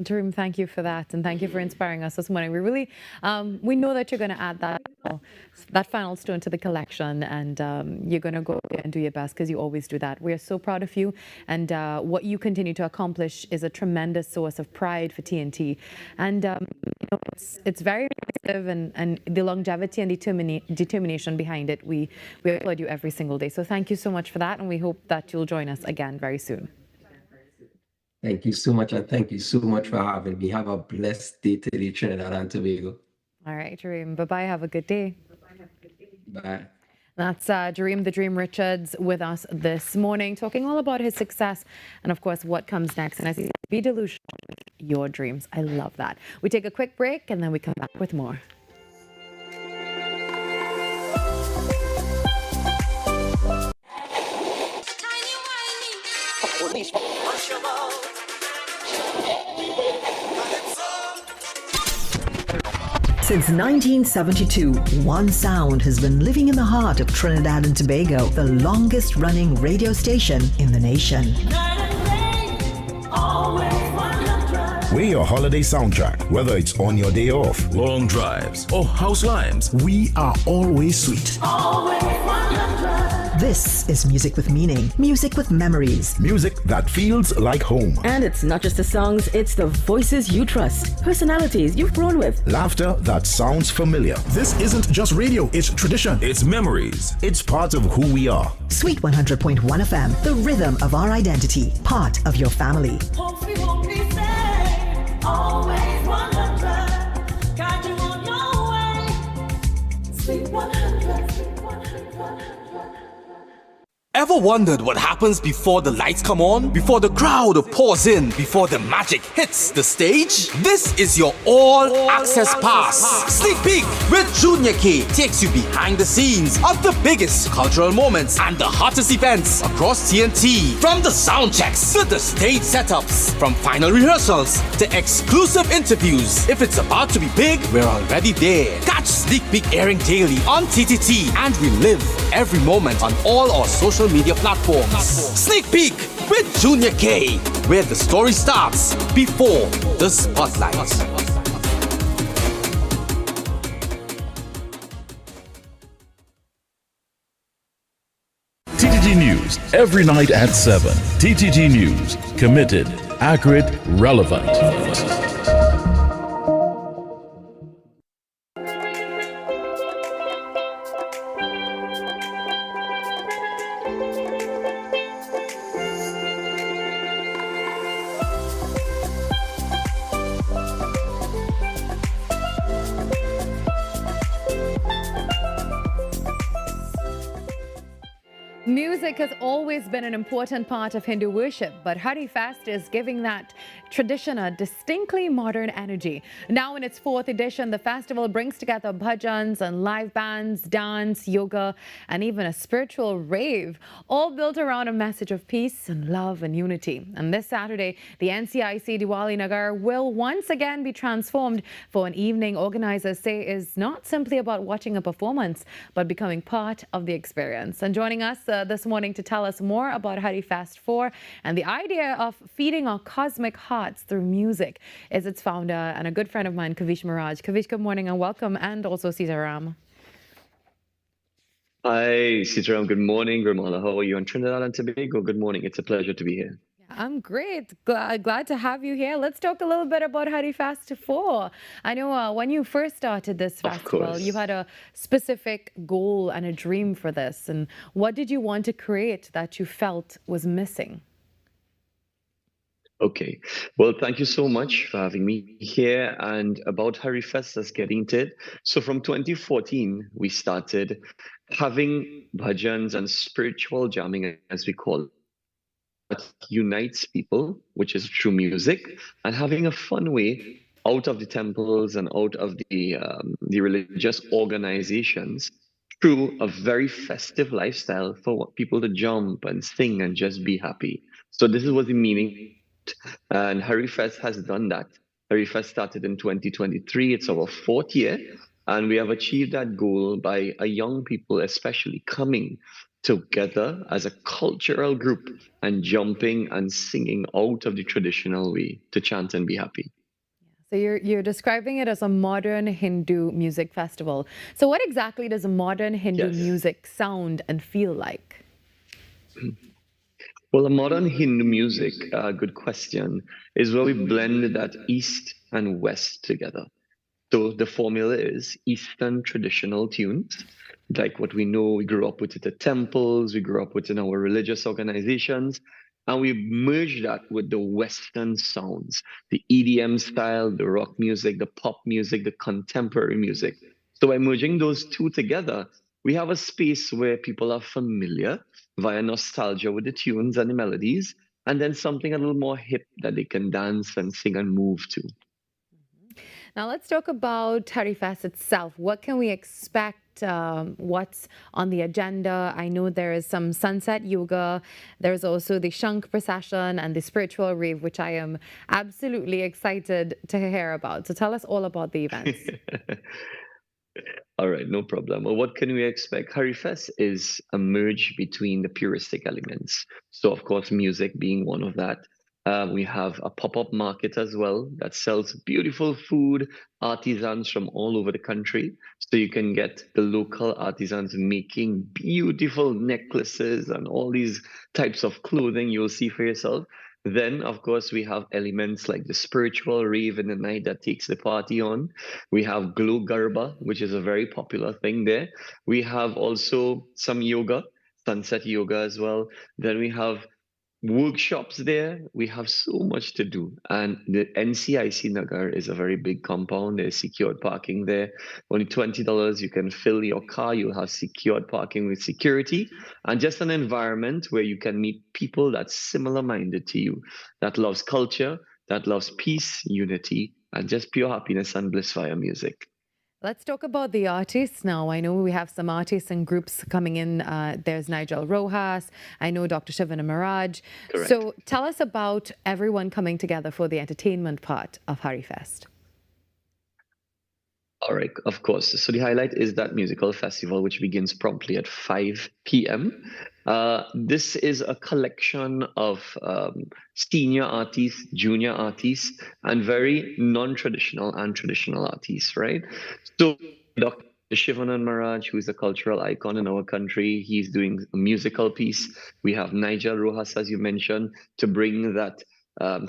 Dream, thank you for that, and thank you for inspiring us this morning. We really, we know that you're going to add that final stone to the collection, and you're going to go and do your best, because you always do that. We are so proud of you, and what you continue to accomplish is a tremendous source of pride for TNT, and it's very impressive, and the longevity and determination behind it. We applaud you every single day. So thank you so much for that, and we hope that you'll join us again very soon. Thank you so much, and thank you so much for having me. Have a blessed day today, Trinidad and Tobago. All right, Jareem. Bye-bye. Have a good day. Bye. That's Jareem the Dream Richards with us this morning, talking all about his success and, of course, what comes next. And I think be delusional with your dreams. I love that. We take a quick break, and then we come back with more. Since 1972, one sound has been living in the heart of Trinidad and Tobago, the longest running radio station in the nation. We're your holiday soundtrack, whether it's on your day off, long drives, or house lives. We are always sweet. This is music with meaning, music with memories. Music that feels like home. And it's not just the songs, it's the voices you trust, personalities you've grown with. Laughter that sounds familiar. This isn't just radio, it's tradition. It's memories. It's part of who we are. Sweet 100.1 FM, the rhythm of our identity, part of your family. Always 100, guide you on your way. Sweet 100. Ever wondered what happens before the lights come on? Before the crowd pours in? Before the magic hits the stage? This is your all-access pass. Sneak Peek with Junior K takes you behind the scenes of the biggest cultural moments and the hottest events across TNT. From the sound checks to the stage setups, from final rehearsals to exclusive interviews. If it's about to be big, we're already there. Catch Sneak Peek airing daily on TTT and relive every moment on all our social media platforms. Sneak Peek with Junior K, where the story starts before the spotlight. TTT News every night at 7. TTT News, committed, accurate, relevant. Music has always been an important part of Hindu worship, but Hari Fest is giving that tradition a distinctly modern energy. Now in its 4th edition, the festival brings together bhajans and live bands, dance, yoga, and even a spiritual rave, all built around a message of peace and love and unity. And this Saturday, the NCIC Diwali Nagar will once again be transformed for an evening organizers say is not simply about watching a performance, but becoming part of the experience. And joining us this morning to tell us more about Hari Fest 4 and the idea of feeding our cosmic hearts through music is its founder and a good friend of mine, Kavish Miraj. Kavish, good morning and welcome, and also Sitaram. Hi, Sitaram. Good morning. Virmala, how are you? On Trinidad and Tobago, good morning. It's a pleasure to be here. I'm great. Glad to have you here. Let's talk a little bit about Hari Fest 4. I know when you first started this festival, you had a specific goal and a dream for this. And what did you want to create that you felt was missing? Okay. Well, thank you so much for having me here. And about Hari Fest, let's get into it. So from 2014, we started having bhajans and spiritual jamming, as we call it, that unites people, which is through music, and having a fun way out of the temples and out of the religious organizations through a very festive lifestyle for people to jump and sing and just be happy. So this is what the meaning, and Hari Fest has done that. Hari Fest started in 2023. It's our 4th year, and we have achieved that goal by a young people especially coming together as a cultural group and jumping and singing out of the traditional way to chant and be happy. So you're describing it as a modern Hindu music festival. So what exactly does a modern Hindu music sound and feel like? Well, a modern Hindu music, good question, is where we blend that East and West together. So the formula is Eastern traditional tunes, like what we know, we grew up with it at temples, we grew up with it in our religious organizations, and we merge that with the Western sounds, the EDM style, the rock music, the pop music, the contemporary music. So by merging those two together, we have a space where people are familiar via nostalgia with the tunes and the melodies, and then something a little more hip that they can dance and sing and move to. Now let's talk about Hari Fest itself. What can we expect? What's on the agenda? I know there is some sunset yoga. There's also the Shankh procession and the spiritual rave, which I am absolutely excited to hear about. So tell us all about the events. All right, no problem. Well, what can we expect? Hari Fest is a merge between the puristic elements. So, of course, music being one of that. We have a pop-up market as well that sells beautiful food, artisans from all over the country. So you can get the local artisans making beautiful necklaces and all these types of clothing you'll see for yourself. Then, of course, we have elements like the spiritual rave in the night that takes the party on. We have Glow Garba, which is a very popular thing there. We have also some yoga, sunset yoga as well. Then we have workshops there. We have so much to do. And the NCIC Nagar is a very big compound. There's secured parking there. Only $20, you can fill your car. You'll have secured parking with security and just an environment where you can meet people that's similar-minded to you, that loves culture, that loves peace, unity, and just pure happiness and bliss via music. Let's talk about the artists now. I know we have some artists and groups coming in. There's Nigel Rojas. I know Dr. Shavana Miraj. Correct. So tell us about everyone coming together for the entertainment part of Harryfest. All right, of course. So the highlight is that musical festival, which begins promptly at 5 p.m. This is a collection of senior artists, junior artists, and very non-traditional and traditional artists, right? So Dr. Shivanan Maharaj, who is a cultural icon in our country, he's doing a musical piece. We have Nigel Rojas, as you mentioned, to bring that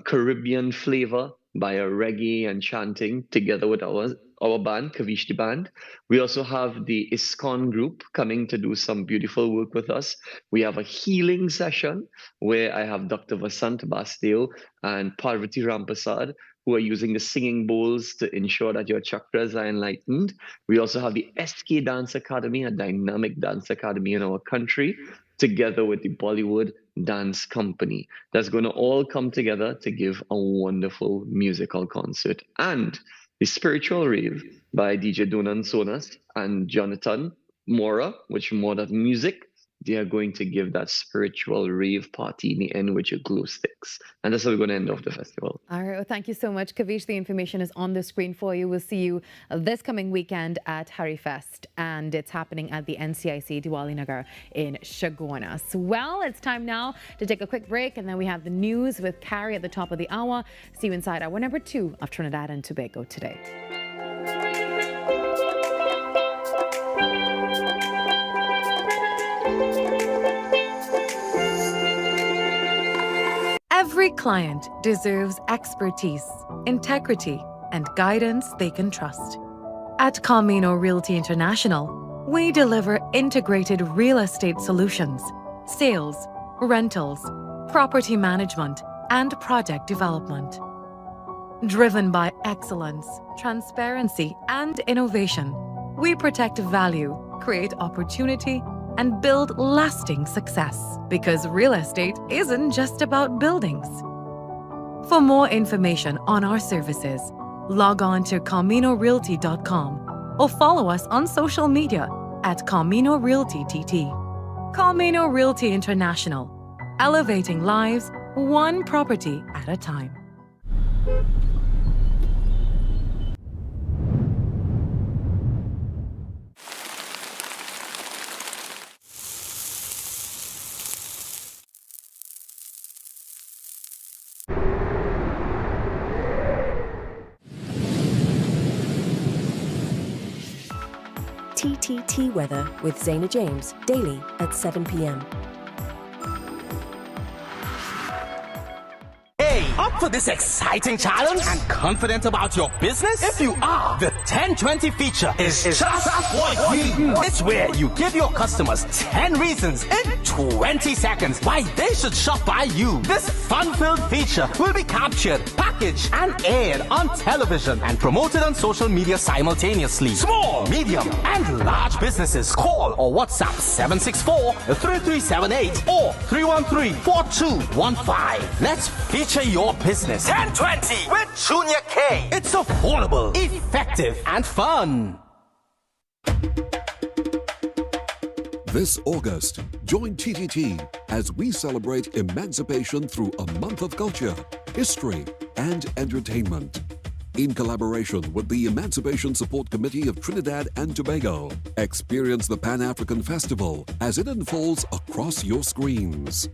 Caribbean flavor by a reggae and chanting together with our band, Kavish the Band. We also have the ISKCON group coming to do some beautiful work with us. We have a healing session where I have Dr. Vasant Basdeo and Parvati Rampasad, who are using the singing bowls to ensure that your chakras are enlightened. We also have the SK Dance Academy, a dynamic dance academy in our country, together with the Bollywood Dance Company. That's going to all come together to give a wonderful musical concert. And the spiritual rave by DJ Donan Sonas and Jonathan Mora, which more than music, they are going to give that spiritual rave party in the end with your glow sticks. And that's how we're going to end off the festival. All right. Well, thank you so much, Kavish. The information is on the screen for you. We'll see you this coming weekend at Harryfest, and it's happening at the NCIC Diwali Nagar in Chaguanas. Well, it's time now to take a quick break, and then we have the news with Carrie at the top of the hour. See you inside hour number 2 of Trinidad and Tobago Today. Every client deserves expertise, integrity, and guidance they can trust. At Camino Realty International, we deliver integrated real estate solutions, sales, rentals, property management, and project development. Driven by excellence, transparency, and innovation, we protect value, create opportunity, and build lasting success. Because real estate isn't just about buildings. For more information on our services, log on to CaminoRealty.com or follow us on social media at Camino Realty TT. Camino Realty International, elevating lives one property at a time. TTT weather with Zaina James, daily at 7 p.m. Up for this exciting challenge and confident about your business? If you are, the 1020 feature is just what we do. It's where you give your customers 10 reasons in 20 seconds why they should shop by you. This fun-filled feature will be captured, packaged, and aired on television and promoted on social media simultaneously. Small, medium, and large businesses call or WhatsApp 764-3378 or 313-4215. Let's feature your business. 1020 with Junior K. It's affordable, effective, and fun. This August, join TTT as we celebrate emancipation through a month of culture, history, and entertainment. In collaboration with the Emancipation Support Committee of Trinidad and Tobago, experience the Pan-African Festival as it unfolds across your screens.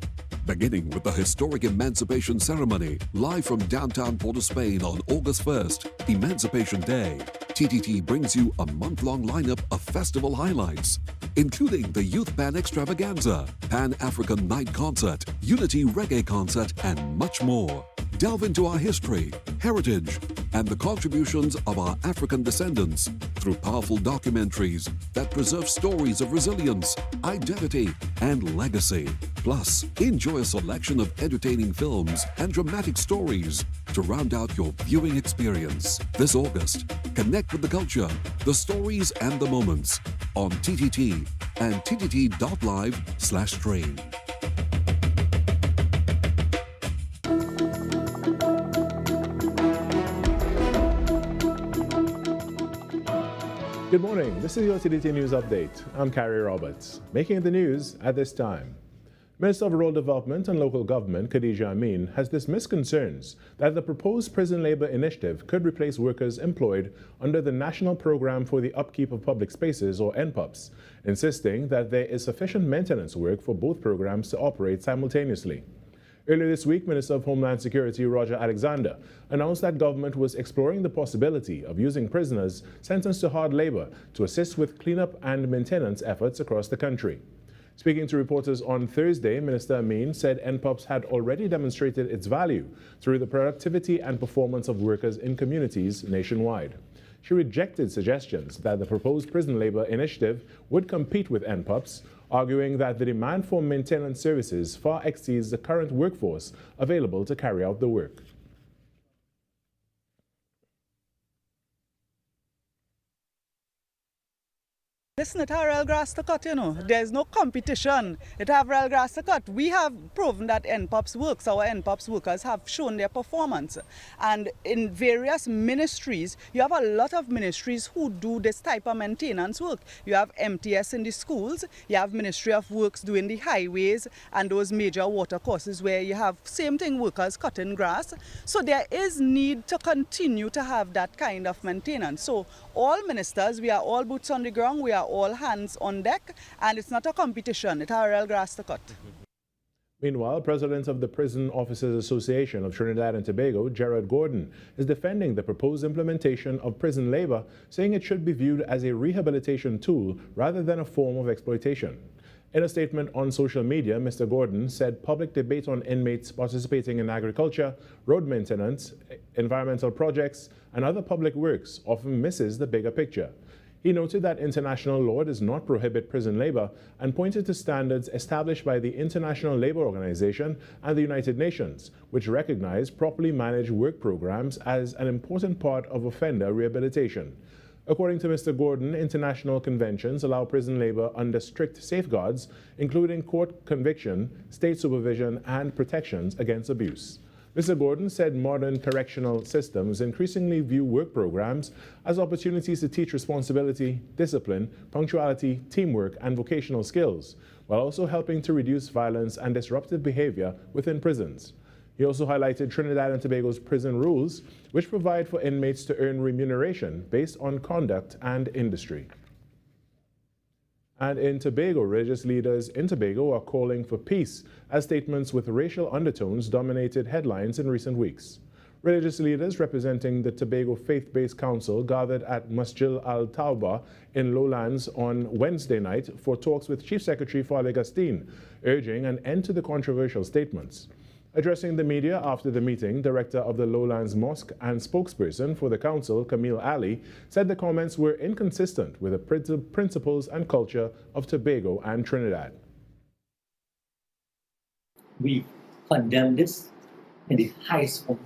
Beginning with the historic Emancipation Ceremony, live from downtown Port of Spain on August 1st, Emancipation Day, TTT brings you a month-long lineup of festival highlights, including the Youth Band Extravaganza, Pan-African Night Concert, Unity Reggae Concert, and much more. Delve into our history, heritage, and the contributions of our African descendants through powerful documentaries that preserve stories of resilience, identity, and legacy. Plus, enjoy a selection of entertaining films and dramatic stories to round out your viewing experience. This August, connect with the culture, the stories and the moments on TTT and ttt.live/train. Good morning. This is your TTT News Update. I'm Carrie Roberts. Making the news at this time. Minister of Rural Development and Local Government, Khadija Amin, has dismissed concerns that the proposed prison labor initiative could replace workers employed under the National Program for the Upkeep of Public Spaces, or NPUPS, insisting that there is sufficient maintenance work for both programs to operate simultaneously. Earlier this week, Minister of Homeland Security Roger Alexander announced that government was exploring the possibility of using prisoners sentenced to hard labor to assist with cleanup and maintenance efforts across the country. Speaking to reporters on Thursday, Minister Amin said NPUPS had already demonstrated its value through the productivity and performance of workers in communities nationwide. She rejected suggestions that the proposed prison labor initiative would compete with NPUPS, arguing that the demand for maintenance services far exceeds the current workforce available to carry out the work. Listen, it have real grass to cut, you know. There's no competition. It have real grass to cut. We have proven that NPUPS works. Our NPUPS workers have shown their performance. And in various ministries, you have a lot of ministries who do this type of maintenance work. You have MTS in the schools. You have Ministry of Works doing the highways and those major water courses where you have same thing workers cutting grass. So there is need to continue to have that kind of maintenance. So all ministers, we are all boots on the ground. We are all hands on deck, and it's not a competition. It's a real grass to cut. Meanwhile, President of the Prison Officers Association of Trinidad and Tobago, Gerard Gordon, is defending the proposed implementation of prison labor, saying it should be viewed as a rehabilitation tool rather than a form of exploitation. In a statement on social media, Mr. Gordon said public debate on inmates participating in agriculture, road maintenance, environmental projects, and other public works often misses the bigger picture. He noted that international law does not prohibit prison labor and pointed to standards established by the International Labour Organization and the United Nations, which recognize properly managed work programs as an important part of offender rehabilitation. According to Mr. Gordon, international conventions allow prison labor under strict safeguards, including court conviction, state supervision, and protections against abuse. Mr. Gordon said modern correctional systems increasingly view work programs as opportunities to teach responsibility, discipline, punctuality, teamwork, and vocational skills, while also helping to reduce violence and disruptive behavior within prisons. He also highlighted Trinidad and Tobago's prison rules, which provide for inmates to earn remuneration based on conduct and industry. And in Tobago, religious leaders in Tobago are calling for peace as statements with racial undertones dominated headlines in recent weeks. Religious leaders representing the Tobago Faith-Based Council gathered at Masjid Al-Tawbah in Lowlands on Wednesday night for talks with Chief Secretary Father Agustin, urging an end to the controversial statements. Addressing the media after the meeting, Director of the Lowlands Mosque and spokesperson for the council, Camille Ali, said the comments were inconsistent with the principles and culture of Tobago and Trinidad. We condemn this in the highest form.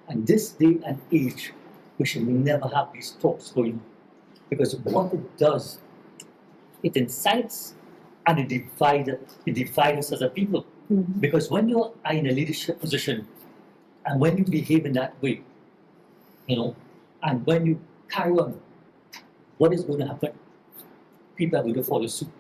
And this day and age, we should never have these talks going on. Because what it does, it incites and it divides us as a people. Because when you are in a leadership position and when you behave in that way, and when you carry on, what is going to happen? People are going to follow suit.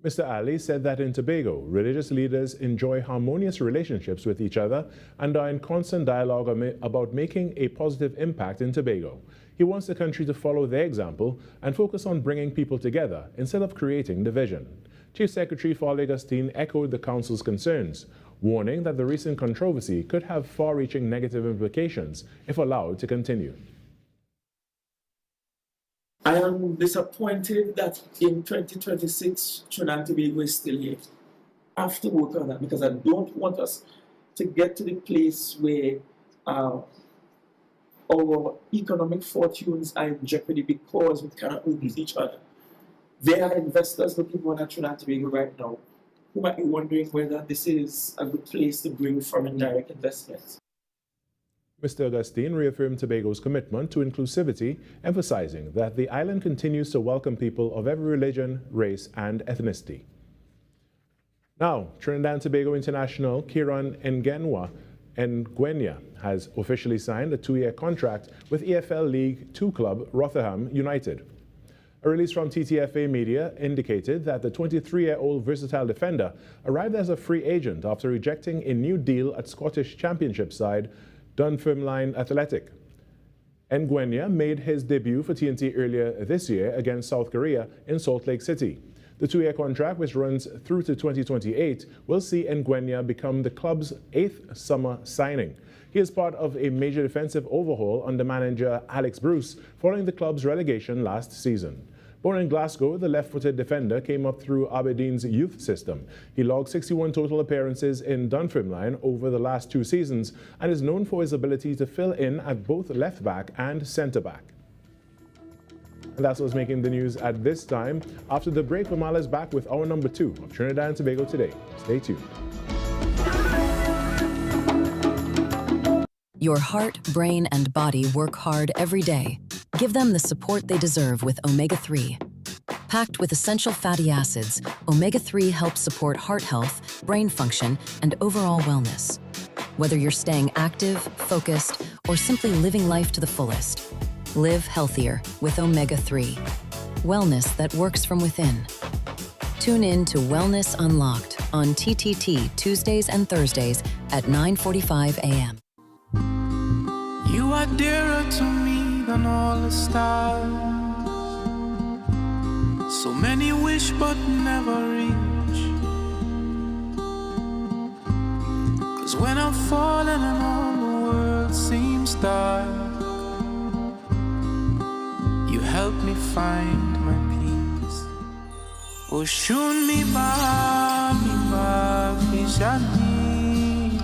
Mr. Ali said that in Tobago, religious leaders enjoy harmonious relationships with each other and are in constant dialogue about making a positive impact in Tobago. He wants the country to follow their example and focus on bringing people together instead of creating division. Chief Secretary Father Agustin echoed the Council's concerns, warning that the recent controversy could have far-reaching negative implications if allowed to continue. I am disappointed that in 2026, Trinidad and Tobago is still here. I have to work on that because I don't want us to get to the place where our economic fortunes are in jeopardy because we cannot move with each other. There are investors looking on at Trinidad and Tobago right now who might be wondering whether this is a good place to bring foreign direct investments. Mr. Augustine reaffirmed Tobago's commitment to inclusivity, emphasizing that the island continues to welcome people of every religion, race, and ethnicity. Now, Trinidad and Tobago international Kieran Ngwenya has officially signed a 2-year contract with EFL League 2 club Rotherham United. A release from TTFA Media indicated that the 23-year-old versatile defender arrived as a free agent after rejecting a new deal at Scottish Championship side Dunfermline Athletic. Ngwenya made his debut for TNT earlier this year against South Korea in Salt Lake City. The 2-year contract, which runs through to 2028, will see Ngwenya become the club's 8th summer signing. He is part of a major defensive overhaul under manager Alex Bruce following the club's relegation last season. Born in Glasgow, the left-footed defender came up through Aberdeen's youth system. He logged 61 total appearances in Dunfermline over the last 2 seasons and is known for his ability to fill in at both left-back and centre-back. And that's what's making the news at this time. After the break, Virmala is back with our number 2 of Trinidad and Tobago Today. Stay tuned. Your heart, brain, and body work hard every day. Give them the support they deserve with omega-3. Packed with essential fatty acids, omega-3 helps support heart health, brain function, and overall wellness. Whether you're staying active, focused, or simply living life to the fullest, live healthier with omega-3. Wellness that works from within. Tune in to Wellness Unlocked on TTT Tuesdays and Thursdays at 9:45 a.m. You are dearer to me than all the stars. So many wish but never reach. 'Cause when I'm falling and all the world seems dark, you help me find my peace. Oh, shun mi ba vishani.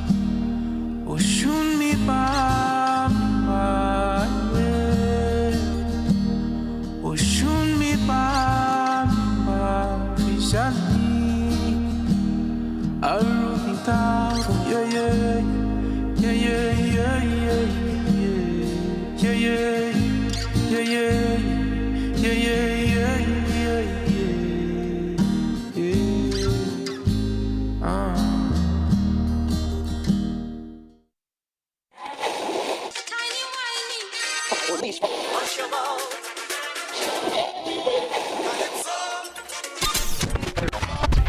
Oh, shun mi ba.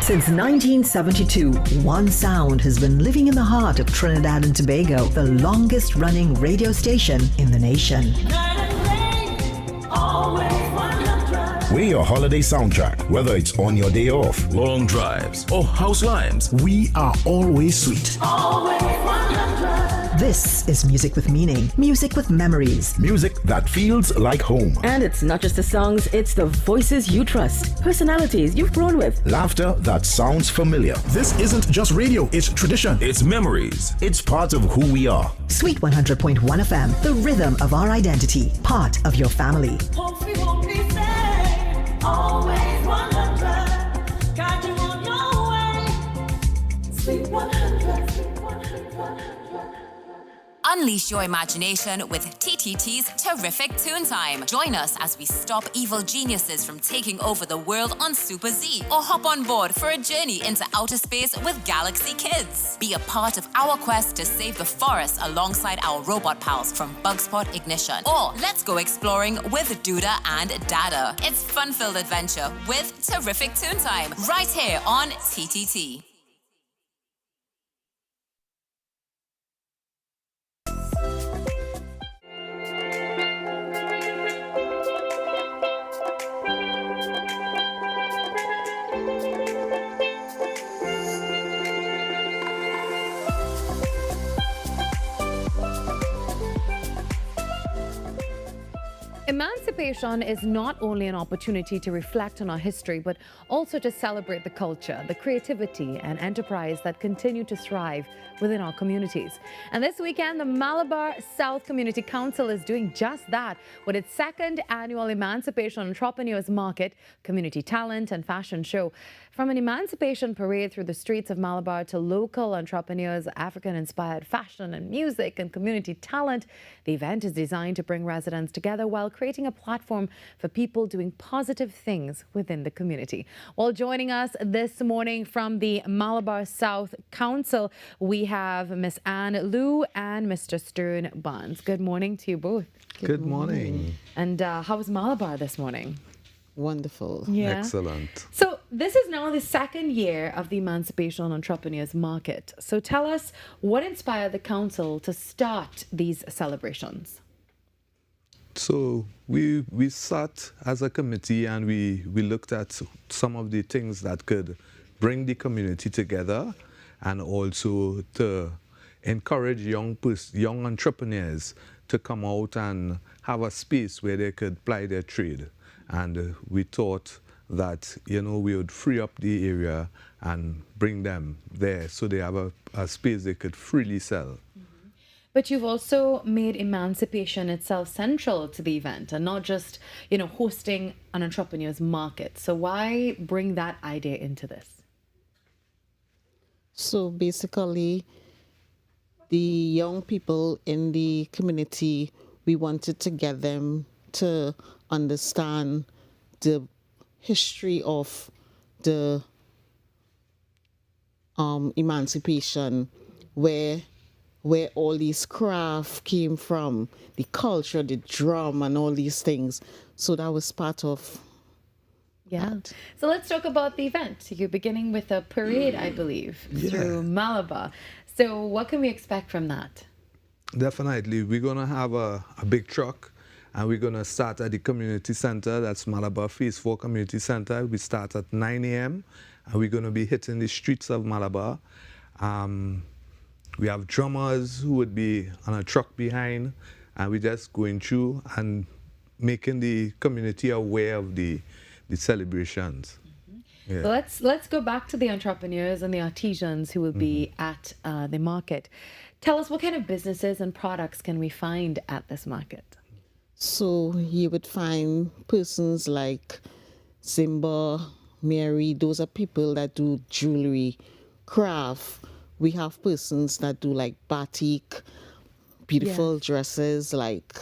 Since 1972, one sound has been living in the heart of Trinidad and Tobago, the longest running radio station in the nation. We're your holiday soundtrack, whether it's on your day off, long drives, or house limes. We are always sweet. This is music with meaning, music with memories. Music that feels like home. And it's not just the songs, it's the voices you trust, personalities you've grown with. Laughter that sounds familiar. This isn't just radio, it's tradition. It's memories. It's part of who we are. Sweet 100.1 FM, the rhythm of our identity, part of your family. Always 100, got you on your way. Sweet 100, sweet 100. Unleash your imagination with TTT's Terrific Toon Time. Join us as we stop evil geniuses from taking over the world on Super Z, or hop on board for a journey into outer space with Galaxy Kids. Be a part of our quest to save the forest alongside our robot pals from Bugspot Ignition. Or let's go exploring with Duda and Dada. It's fun-filled adventure with Terrific Toon Time right here on TTT. Emancipation is not only an opportunity to reflect on our history, but also to celebrate the culture, the creativity and enterprise that continue to thrive within our communities. And this weekend, the Malabar South Community Council is doing just that with its second annual Emancipation Entrepreneurs Market, Community Talent and Fashion Show. From an emancipation parade through the streets of Malabar to local entrepreneurs, African-inspired fashion and music and community talent, the event is designed to bring residents together while creating a platform for people doing positive things within the community. Well, joining us this morning from the Malabar South Council, we have Miss Anne Liu and Mr. Stern Barnes. Good morning to you both. Good morning. And how was Malabar this morning? Wonderful. Yeah. Excellent. So this is now the second year of the Emancipation Entrepreneurs Market. So tell us what inspired the council to start these celebrations. So we sat as a committee and we looked at some of the things that could bring the community together and also to encourage young entrepreneurs to come out and have a space where they could ply their trade. And we thought that, we would free up the area and bring them there so they have a space they could freely sell. But you've also made emancipation itself central to the event and not just, hosting an entrepreneur's market. So why bring that idea into this? So basically, the young people in the community, we wanted to get them to understand the history of the emancipation, where all these craft came from, the culture, the drum and all these things. So that was part of that. So let's talk about the event. You're beginning with a parade, I believe, through Malabar. So what can we expect from that? Definitely. We're going to have a big truck. And we're going to start at the community center. That's Malabar Phase 4 Community Center. We start at 9 a.m. and we're going to be hitting the streets of Malabar. We have drummers who would be on a truck behind, and we're just going through and making the community aware of the celebrations. Yeah. So let's go back to the entrepreneurs and the artisans who will be at the market. Tell us, what kind of businesses and products can we find at this market? So you would find persons like Simba, Mary, those are people that do jewelry, craft. We have persons that do like batik, beautiful dresses like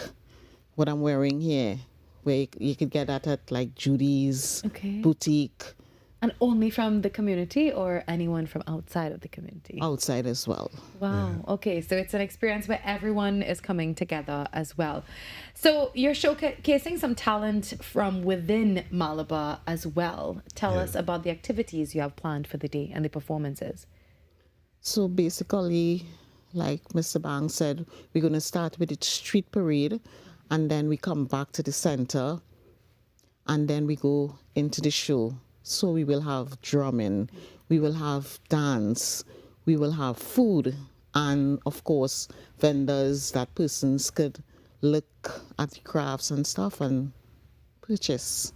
what I'm wearing here, where you could get that at like Judy's boutique. And only from the community or anyone from outside of the community? Outside as well. Wow. Yeah. Okay, so it's an experience where everyone is coming together as well. So you're showcasing some talent from within Malabar as well. Tell us about the activities you have planned for the day and the performances. So basically, like Mr. Bang said, we're going to start with the street parade and then we come back to the center and then we go into the show. So we will have drumming, we will have dance, we will have food, and of course, vendors that persons could look at the crafts and stuff and purchase.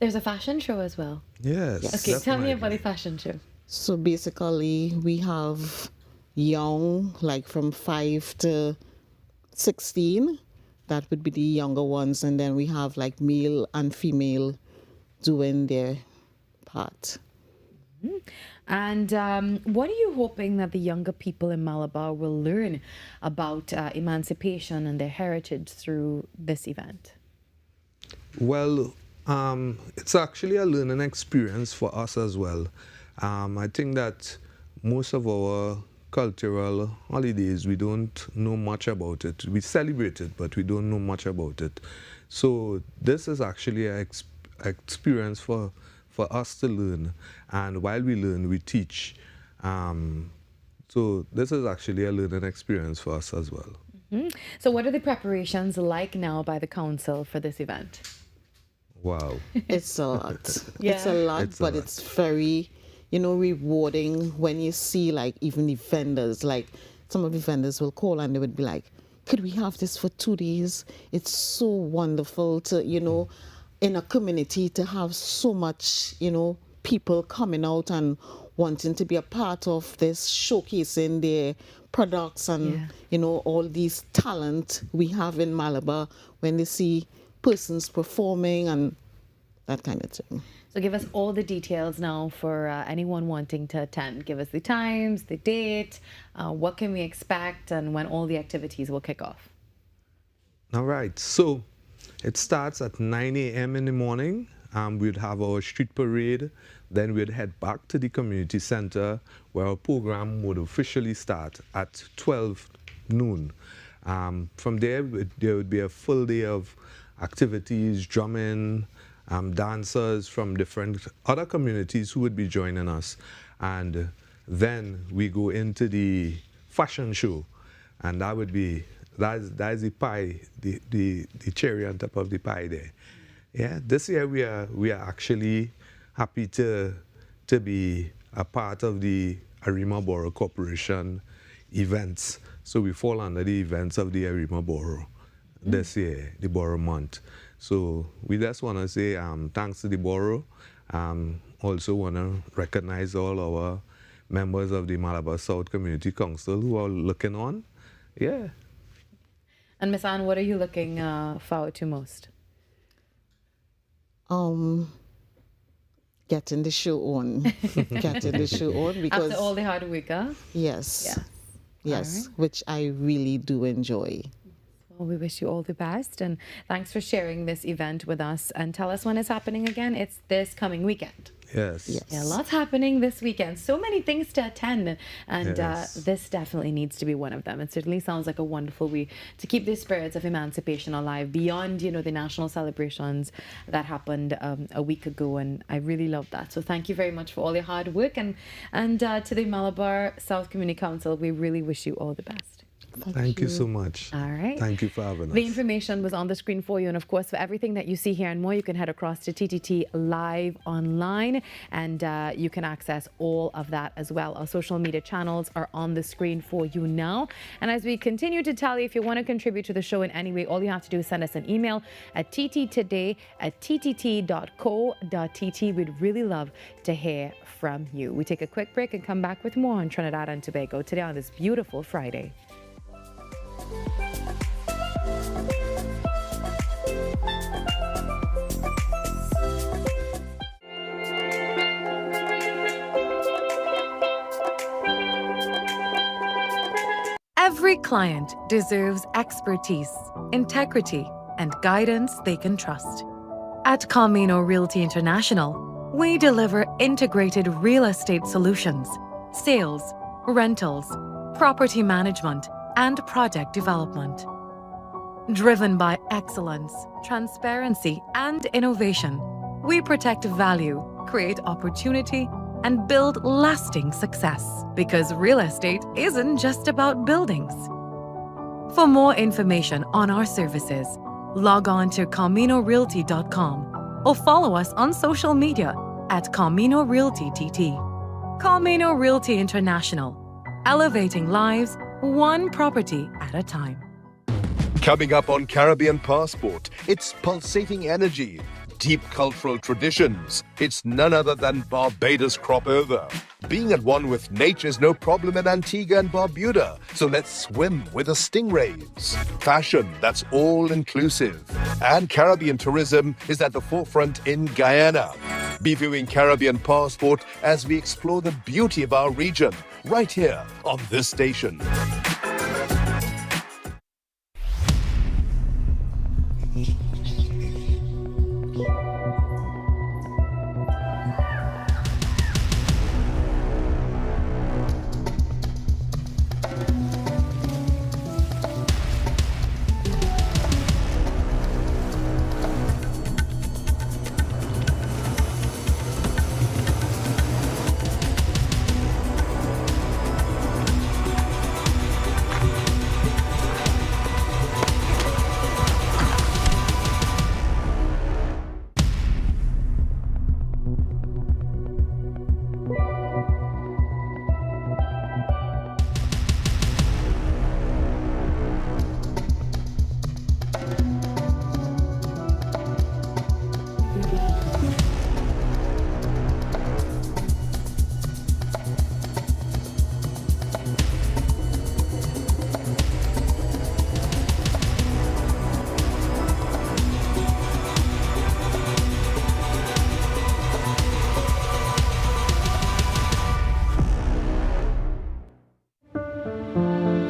There's a fashion show as well. Yes. Okay, tell me about the fashion show. So basically, we have young, like from 5 to 16. That would be the younger ones. And then we have like male and female doing their part. And what are you hoping that the younger people in Malabar will learn about emancipation and their heritage through this event? Well, it's actually a learning experience for us as well. I think that most of our cultural holidays, we don't know much about it. We celebrate it, but we don't know much about it. So this is actually an experience for us to learn, and while we learn, we teach. So this is actually a learning experience for us as well. So what are the preparations like now by the council for this event? Wow. It's a lot. It's a lot, but it's very, rewarding when you see like even the vendors, like some of the vendors will call and they would be like, could we have this for 2 days? It's so wonderful to, you know, in a community to have so much, you know, people coming out and wanting to be a part of this, showcasing their products and, you know, all these talent we have in Malabar when they see persons performing and that kind of thing. So give us all the details now for anyone wanting to attend. Give us the times, the date, what can we expect, and when all the activities will kick off. All right, so it starts at 9 a.m. in the morning. We'd have our street parade. Then we'd head back to the community center where our program would officially start at 12 noon. From there would be a full day of activities, drumming, dancers from different other communities who would be joining us. And then we go into the fashion show. And that would be, that's the pie, the cherry on top of the pie there. Yeah, this year we are actually happy to be a part of the Arima Borough Corporation events. So we fall under the events of the Arima Borough this year, the Borough Month. So we just want to say thanks to the Borough. Also want to recognize all our members of the Malabar South Community Council who are looking on. Yeah. And Miss Anne, what are you looking forward to most? Getting the show on. Getting the show on because after all the hard work, huh? Yes. Yes, right. Which I really do enjoy. Well, we wish you all the best, and thanks for sharing this event with us. And tell us when it's happening again. It's this coming weekend. Yes. Yeah, lots happening this weekend. So many things to attend, and this definitely needs to be one of them. It certainly sounds like a wonderful way to keep the spirits of emancipation alive beyond, you know, the national celebrations that happened a week ago, and I really love that. So thank you very much for all your hard work, and to the Malabar South Community Council, we really wish you all the best. Thank you so much. All right. Thank you for having us. The information was on the screen for you. And of course, for everything that you see here and more, you can head across to TTT Live online, and you can access all of that as well. Our social media channels are on the screen for you now. And as we continue to tell you, if you want to contribute to the show in any way, all you have to do is send us an email at tttoday@ttt.co.tt. We'd really love to hear from you. We take a quick break and come back with more on Trinidad and Tobago today on this beautiful Friday. Every client deserves expertise, integrity, and guidance they can trust. At Camino Realty International, we deliver integrated real estate solutions, sales, rentals, property management, and project development. Driven by excellence, transparency, and innovation, we protect value, create opportunity, and build lasting success. Because real estate isn't just about buildings. For more information on our services, log on to CaminoRealty.com or follow us on social media at Camino Realty TT. Camino Realty International, elevating lives one property at a time. Coming up on Caribbean Passport, it's pulsating energy, deep cultural traditions. It's none other than Barbados crop over. Being at one with nature is no problem in Antigua and Barbuda, so let's swim with the stingrays. Fashion that's all-inclusive. And Caribbean tourism is at the forefront in Guyana. Be viewing Caribbean Passport as we explore the beauty of our region, right here on this station.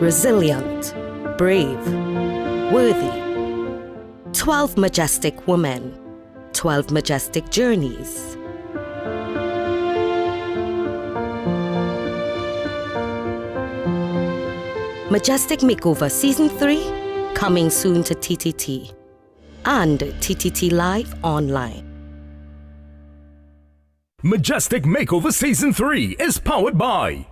resilient, brave, worthy. 12 majestic women, 12 majestic journeys. Majestic Makeover Season 3, coming soon to TTT and TTT Live Online. Majestic Makeover Season 3 is powered by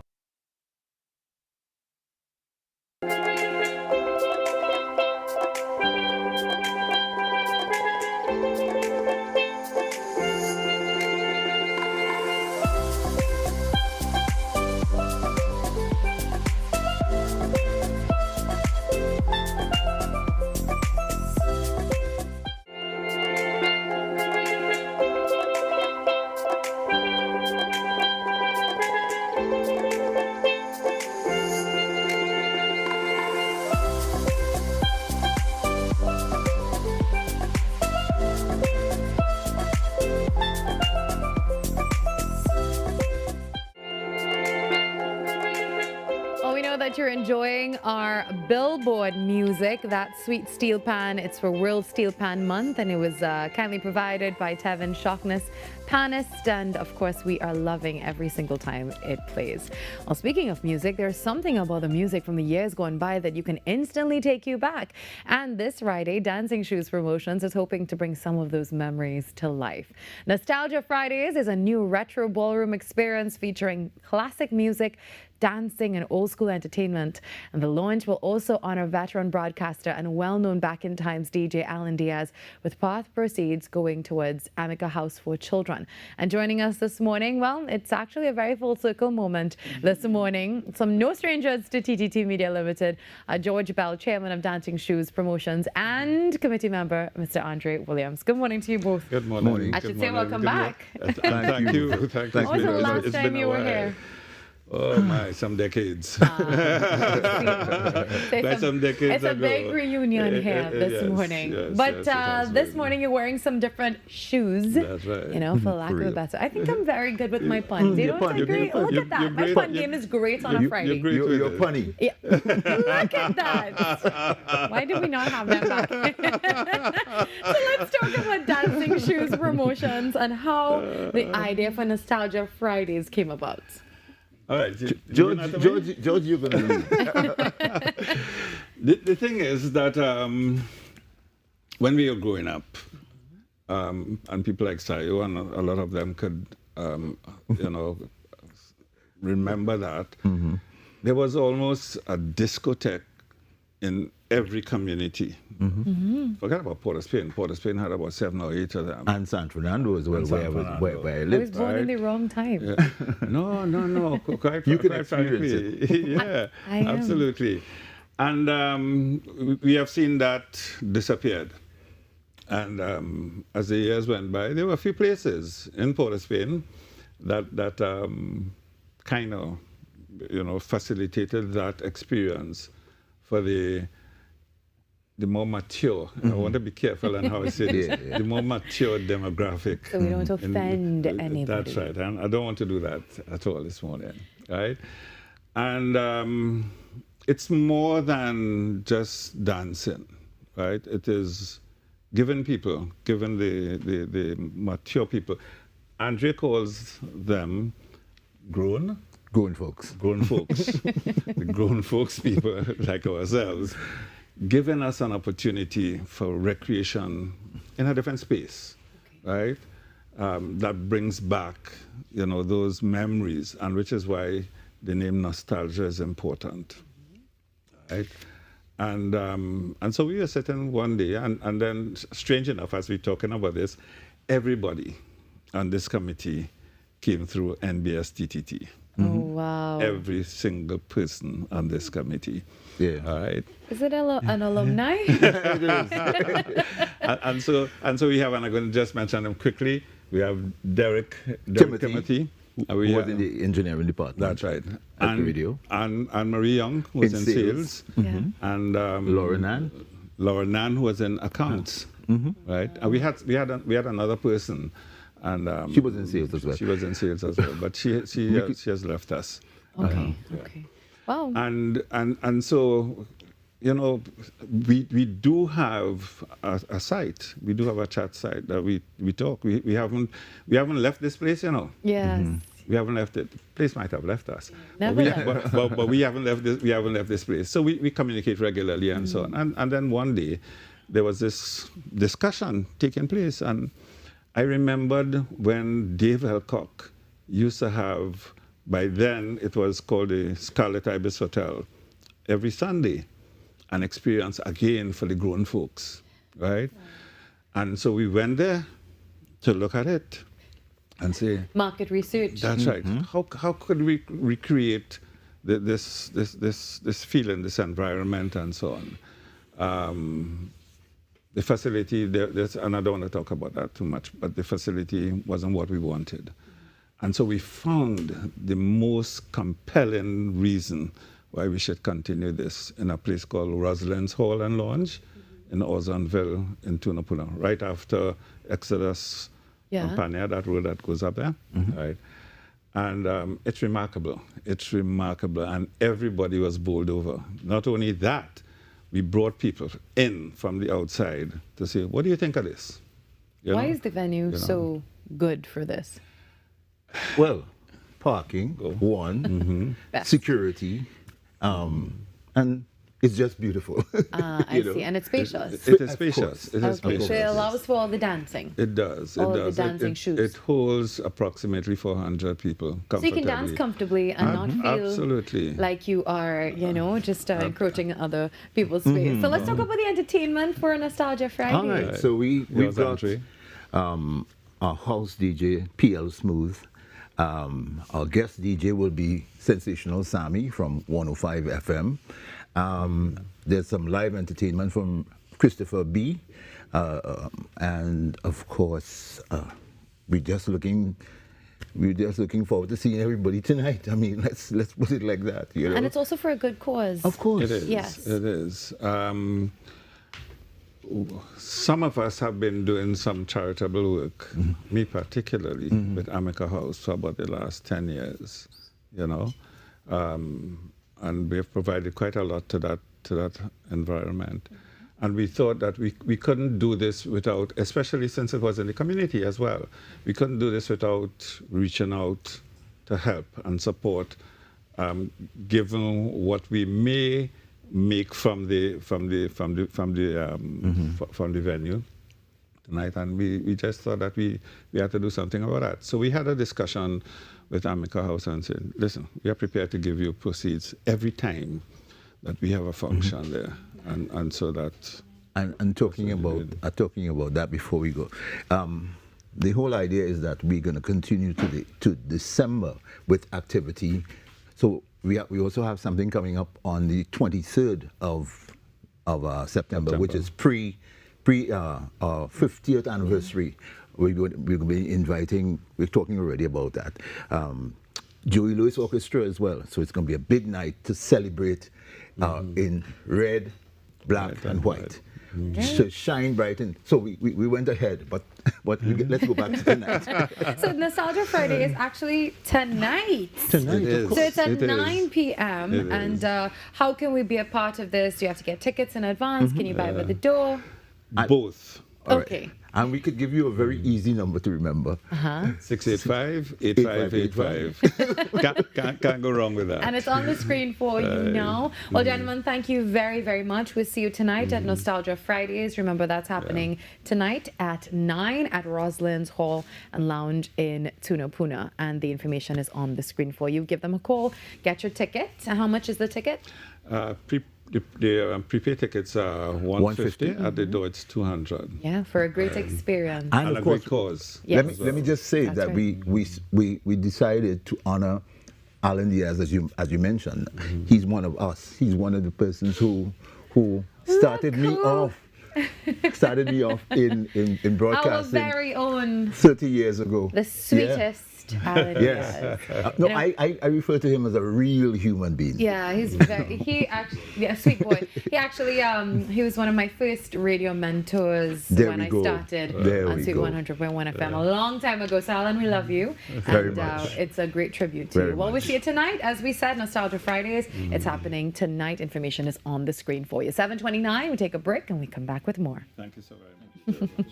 that you're enjoying our Billboard music, that Sweet Steel Pan. It's for World Steel Pan Month, and it was kindly provided by Tevin Shockness, panist, and of course we are loving every single time it plays. Well, speaking of music, there's something about the music from the years gone by that you can instantly take you back. And this Friday, Dancing Shoes Promotions is hoping to bring some of those memories to life. Nostalgia Fridays is a new retro ballroom experience featuring classic music, dancing and old school entertainment. And the launch will also honor veteran broadcaster and well-known back in times DJ Alan Diaz, with part proceeds going towards Amica House for Children. And joining us this morning, well, it's actually a very full circle moment this morning. Some no strangers to TTT Media Limited, George Bell, chairman of Dancing Shoes Promotions, and committee member Mr. Andre Williams. Good morning to you both. Good morning. I should say welcome back. Thank you. Thank you. When was the last time you were here? Oh my, some decades. Some decades it's a ago. big reunion here this morning. But this morning you're wearing some different shoes. That's right. You know, for lack of a better. I think I'm very good with my puns. You don't agree? Look at that. My pun game is great on a Friday. You're punny. Yeah. Look at that. Why did we not have them back? So let's talk about Dancing Shoes Promotions and how the idea for Nostalgia Fridays came about. All right, George, you're going to lead. The thing is that when we were growing up, and people like Sayo and a lot of them could, you know, remember that, there was almost a discotheque in every community. Forget about Port of Spain. Port of Spain had about 7 or 8 of them. And San Fernando as well, where I lived. I was born in the wrong time. Yeah. No. Quite, you can quite experience frankly. it. Yeah, I absolutely. And we have seen that disappeared. And as the years went by, there were a few places in Port of Spain that kind of, you know, facilitated that experience for the more mature. I want to be careful on how I say this. The more mature demographic. So we don't offend anybody. That's right. And I don't want to do that at all this morning, right? And it's more than just dancing, right? It is giving the mature people. Andre calls them grown folks. The grown folks people like ourselves, giving us an opportunity for recreation in a different space, right? That brings back, you know, those memories, and which is why the name nostalgia is important, right? And so we were sitting one day, and then, strange enough, as we're talking about this, everybody on this committee came through NBS TTT. Oh, wow. Every single person on this committee. Yeah. All right. Is it an alumni? It is. and so we have, and I'm going to just mention them quickly. We have Derek Timothy. Who was in the engineering department. That's right. At the radio. And Marie Young, who was in sales. And Laura Nan, who was in accounts. Right. And we had another person. And she was in sales as well. She was in sales as well, but she has left us. Okay. Wow. And so, you know, we do have a site. We do have a chat site that we talk. We haven't left this place, you know. Yes. We haven't left it. The place might have left us. Never But we haven't left this. We haven't left this place. So we communicate regularly and so on. And then one day, there was this discussion taking place, and I remembered when Dave Elcock used to have. By then, it was called the Scarlet Ibis Hotel. Every Sunday, an experience again for the grown folks, right? And so we went there to look at it and say, market research. that's right. How could we recreate this feeling, this environment, and so on? The facility, and I don't want to talk about that too much, but the facility wasn't what we wanted. And so we found the most compelling reason why we should continue this in a place called Roslyn's Hall and Lounge in Ozonville in Tunapuna, right after Exodus and Pania, that road that goes up there, right? And it's remarkable. It's remarkable. And everybody was bowled over. Not only that, we brought people in from the outside to say, what do you think of this? Why is the venue so good for this? Well, parking, one, security, and it's just beautiful. I see, and it's spacious. It is spacious. It is spacious. So it allows for all the dancing. It does. All it of does. the dancing shoes. It holds approximately 400 people comfortably. So you can dance comfortably and not feel absolutely like you are, you know, just encroaching other people's space. So let's talk about the entertainment for Nostalgia Friday. All right. So we've got our house DJ, PL Smooth. Our guest DJ will be Sensational Sammy from 105 FM. There's some live entertainment from Christopher B. And of course, we're just looking forward to seeing everybody tonight. I mean, let's put it like that. You know? And it's also for a good cause. Of course. It is. Yes. It is. Some of us have been doing some charitable work, me particularly, with Amica House for about the last 10 years, you know. And we have provided quite a lot to that environment. And we thought that we couldn't do this without, especially since it was in the community as well, we couldn't do this without reaching out to help and support, given what we may make from the venue tonight, and we just thought that we had to do something about that. So we had a discussion with Amica House and said, listen, we are prepared to give you proceeds every time that we have a function there, and so that. And talking about that before we go, the whole idea is that we're going to continue to December with activity. So we also have something coming up on the 23rd of September, which is pre 50th anniversary. We're going to be inviting. We're talking already about that. Joey Lewis Orchestra as well. So it's going to be a big night to celebrate in red, black, and white. So shine bright. And so we went ahead, but let's go back to tonight. So Nostalgia Friday is actually tonight. Tonight, of course. So it's at 9 p.m. And how can we be a part of this? Do you have to get tickets in advance? Can you buy by the door? Both. Okay. Right. And we could give you a very easy number to remember. 685-8585. Can't go wrong with that. And it's on the screen for you now. Well, gentlemen, thank you very, very much. We'll see you tonight at Nostalgia Fridays. Remember, that's happening tonight at 9 at Roslyn's Hall and Lounge in Tunapuna. And the information is on the screen for you. Give them a call. Get your ticket. And how much is the ticket? The prepaid tickets are $150. At the door, it's $200. Yeah, for a great experience. And a of course, great cause. Let me just say That's that right. we decided to honor Alan Diaz, as you mentioned. He's one of us. He's one of the persons who started me off. Started me off in broadcasting. Our very own. 30 years ago. The sweetest. host, Alan. Yes. No, You know, I refer to him as a real human being. yeah, he actually, yeah, sweet boy. He actually, he was one of my first radio mentors There when we I go. started There on we Sweet go. 100.1 FM a long time ago. So Alan, we love you. Very And much. it's a great tribute to Very you. Well, we much. see it tonight. As we said, Nostalgia Fridays. It's happening tonight. Information is on the screen for you. 7:29, we take a break and we come back with more. Thank you so very much.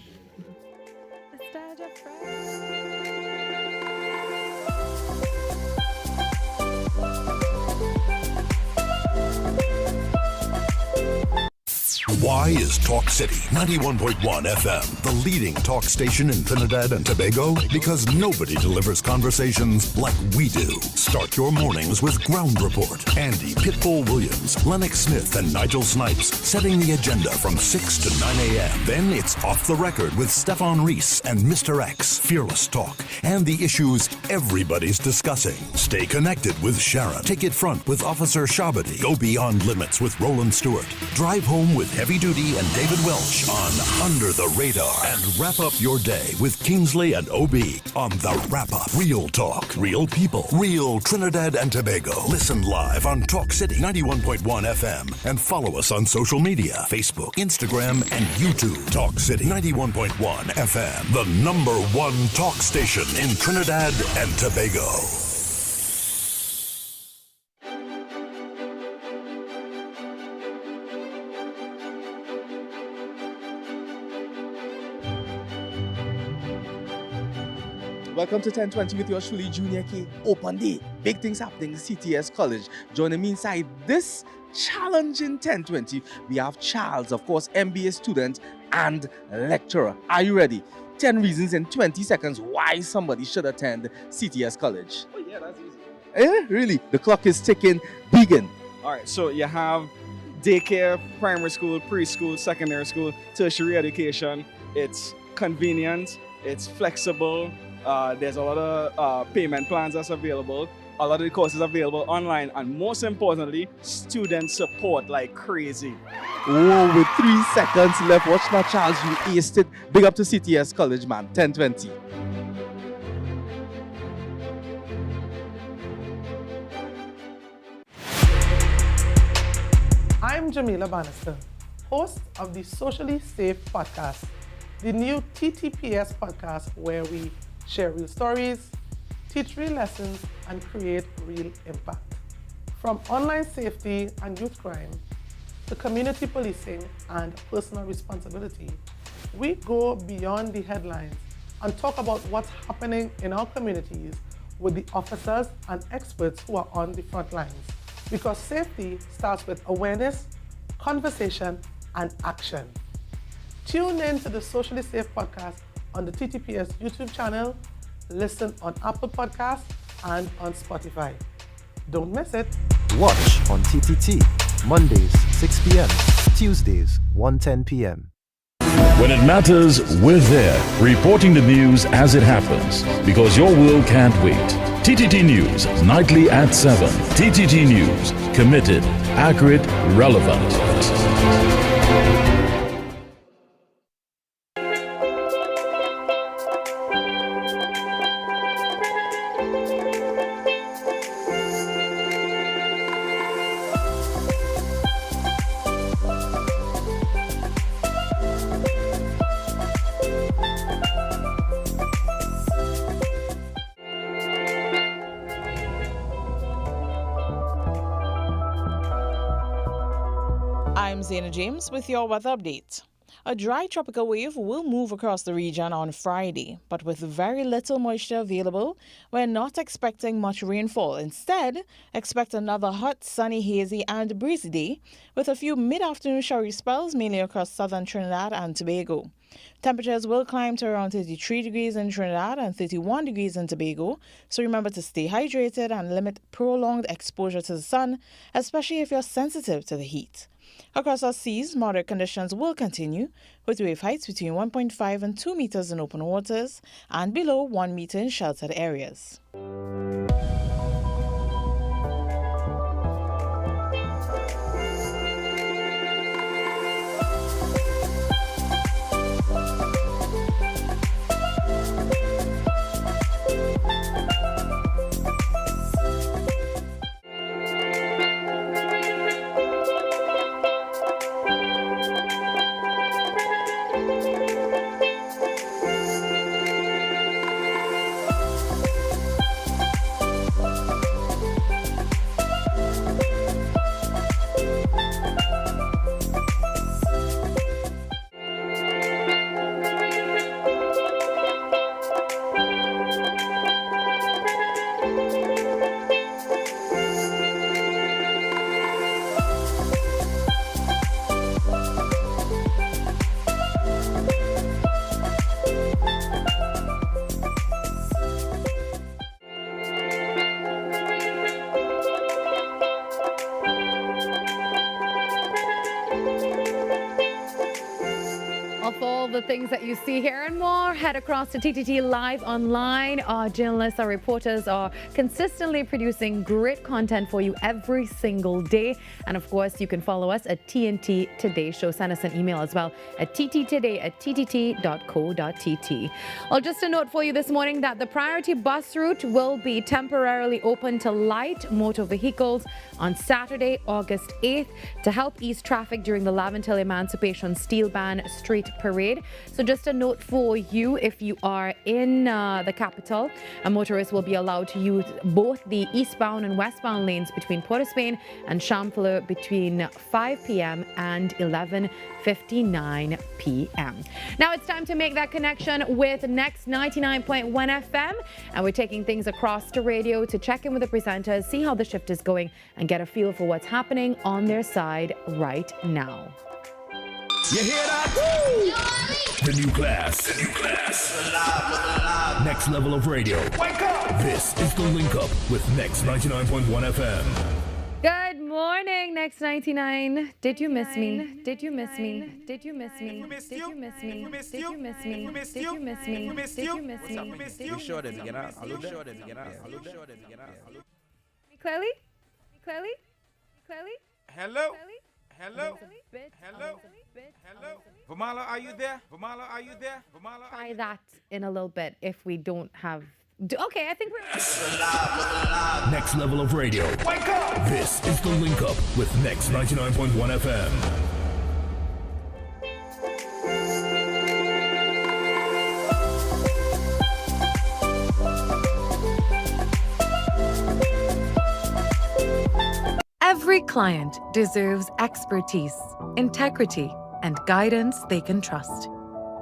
Why is Talk City 91.1 FM the leading talk station in Trinidad and Tobago? Because nobody delivers conversations like we do. Start your mornings with Ground Report. Andy Pitbull Williams, Lennox Smith, and Nigel Snipes setting the agenda from 6 to 9 a.m. Then it's Off the Record with Stefan Reese and Mr. X, Fearless Talk, and the issues everybody's discussing. Stay connected with Sharon. Take it front with Officer Shabadi. Go beyond limits with Roland Stewart. Drive home with Heavy Duty and David Welch on Under the Radar. And wrap up your day with Kingsley and OB on The Wrap Up. Real talk, real people, real Trinidad and Tobago. Listen live on Talk City 91.1 FM and follow us on social media, Facebook, Instagram, and YouTube. Talk City 91.1 FM, the #1 talk station in Trinidad and Tobago. Welcome to 1020 with your truly Junior K. Open day. Big things happening in CTS College. Joining me inside this challenging 1020, we have Charles, of course, MBA student and lecturer. Are you ready? 10 reasons in 20 seconds why somebody should attend CTS College. Oh yeah, that's easy. Eh? Really? The clock is ticking. Begin. All right, so you have daycare, primary school, preschool, secondary school, tertiary education. It's convenient, it's flexible. There's a lot of payment plans that's available. A lot of the courses available online, and most importantly, student support like crazy. Whoa, with 3 seconds left. Watch now, Charles. You aced it. Big up to CTS College, man. 1020. I'm Jamila Bannister, host of the Socially Safe podcast, the new TTPS podcast where we share real stories, teach real lessons, and create real impact. From online safety and youth crime to community policing and personal responsibility, we go beyond the headlines and talk about what's happening in our communities with the officers and experts who are on the front lines. Because safety starts with awareness, conversation, and action. Tune in to the Socially Safe podcast on the TTPS YouTube channel, listen on Apple Podcasts and on Spotify. Don't miss it. Watch on TTT, Mondays 6 p.m., Tuesdays 1:10 p.m. When it matters, we're there, reporting the news as it happens, because your world can't wait. TTT News, nightly at 7. TTT News, committed, accurate, relevant. I'm Zaina James with your weather update. A dry tropical wave will move across the region on Friday, but with very little moisture available, we're not expecting much rainfall. Instead, expect another hot, sunny, hazy, and breezy day with a few mid-afternoon showery spells mainly across southern Trinidad and Tobago. Temperatures will climb to around 33 degrees in Trinidad and 31 degrees in Tobago, so remember to stay hydrated and limit prolonged exposure to the sun, especially if you're sensitive to the heat. Across our seas, moderate conditions will continue, with wave heights between 1.5 and 2 meters in open waters and below 1 meter in sheltered areas. Well, for all the things that you see here and more, head across to TTT Live online. Our journalists, our reporters are consistently producing great content for you every single day. And of course, you can follow us at TNT Today Show. Send us an email as well at tttoday@ttt.co.tt. Well, just a note for you this morning that the priority bus route will be temporarily open to light motor vehicles on Saturday, August 8th to help ease traffic during the Laventille Emancipation Steel Band Street Parade. So just a note for you, if you are in the capital, a motorist will be allowed to use both the eastbound and westbound lanes between Port of Spain and Champlain between 5 p.m. and 11:59 p.m. Now it's time to make that connection with Next 99.1 FM, and we're taking things across to radio to check in with the presenters, see how the shift is going, and get a feel for what's happening on their side right now. You hear that? Woo! The new class. Next level of radio. Wake up! This is the link up with Next 99.1 FM. Good morning, Next 99. Did you miss me? Did you miss me? Did you miss me? Did you miss me? Did you miss me? Did you miss me? Did you miss me? We sure did get out. Clearly? Clearly? Clearly? Hello? Hello? Hello? Hello? Virmala, are you there? Virmala, are you there? Virmala, Try that in a little bit if we don't have... Okay, I think we're... Next level of radio. Wake up! This is the link up with Next 99.1 FM. Every client deserves expertise, integrity, and guidance they can trust.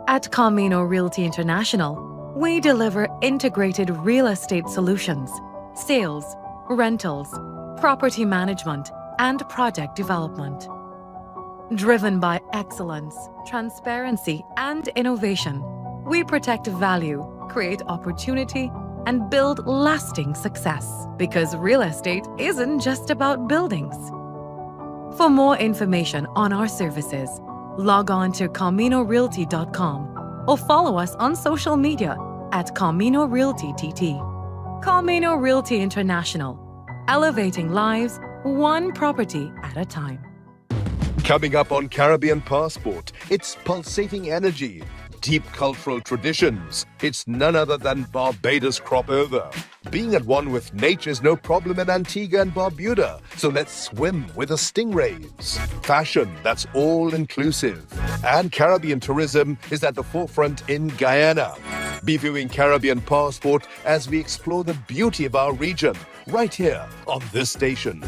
At Camino Realty International, we deliver integrated real estate solutions, sales, rentals, property management, and project development. Driven by excellence, transparency, and innovation, we protect value, create opportunity, and build lasting success. Because real estate isn't just about buildings. For more information on our services, log on to CaminoRealty.com or follow us on social media at Camino Realty TT. Camino Realty International, elevating lives one property at a time. Coming up on Caribbean Passport, it's pulsating energy, deep cultural traditions. It's none other than Barbados crop over. Being at one with nature is no problem in Antigua and Barbuda, so let's swim with the stingrays. Fashion that's all-inclusive. And Caribbean tourism is at the forefront in Guyana. Be viewing Caribbean Passport as we explore the beauty of our region, right here on this station.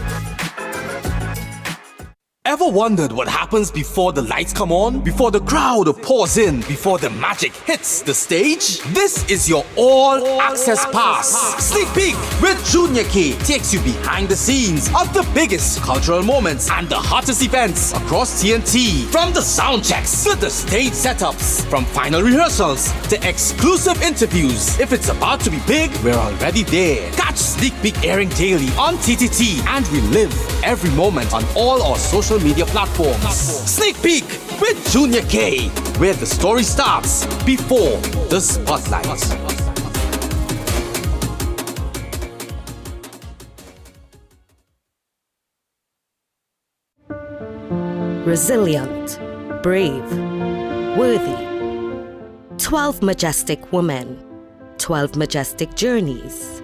Ever wondered what happens before the lights come on? Before the crowd pours in? Before the magic hits the stage? This is your all-access pass. Sneak Peek with Junior K takes you behind the scenes of the biggest cultural moments and the hottest events across TNT. From the sound checks to the stage setups, from final rehearsals to exclusive interviews. If it's about to be big, we're already there. Catch Sneak Peek airing daily on TTT and relive every moment on all our social media platforms. Sneak Peek with Junior K, where the story starts before the spotlight. Resilient, brave, worthy. 12 majestic women, 12 majestic journeys.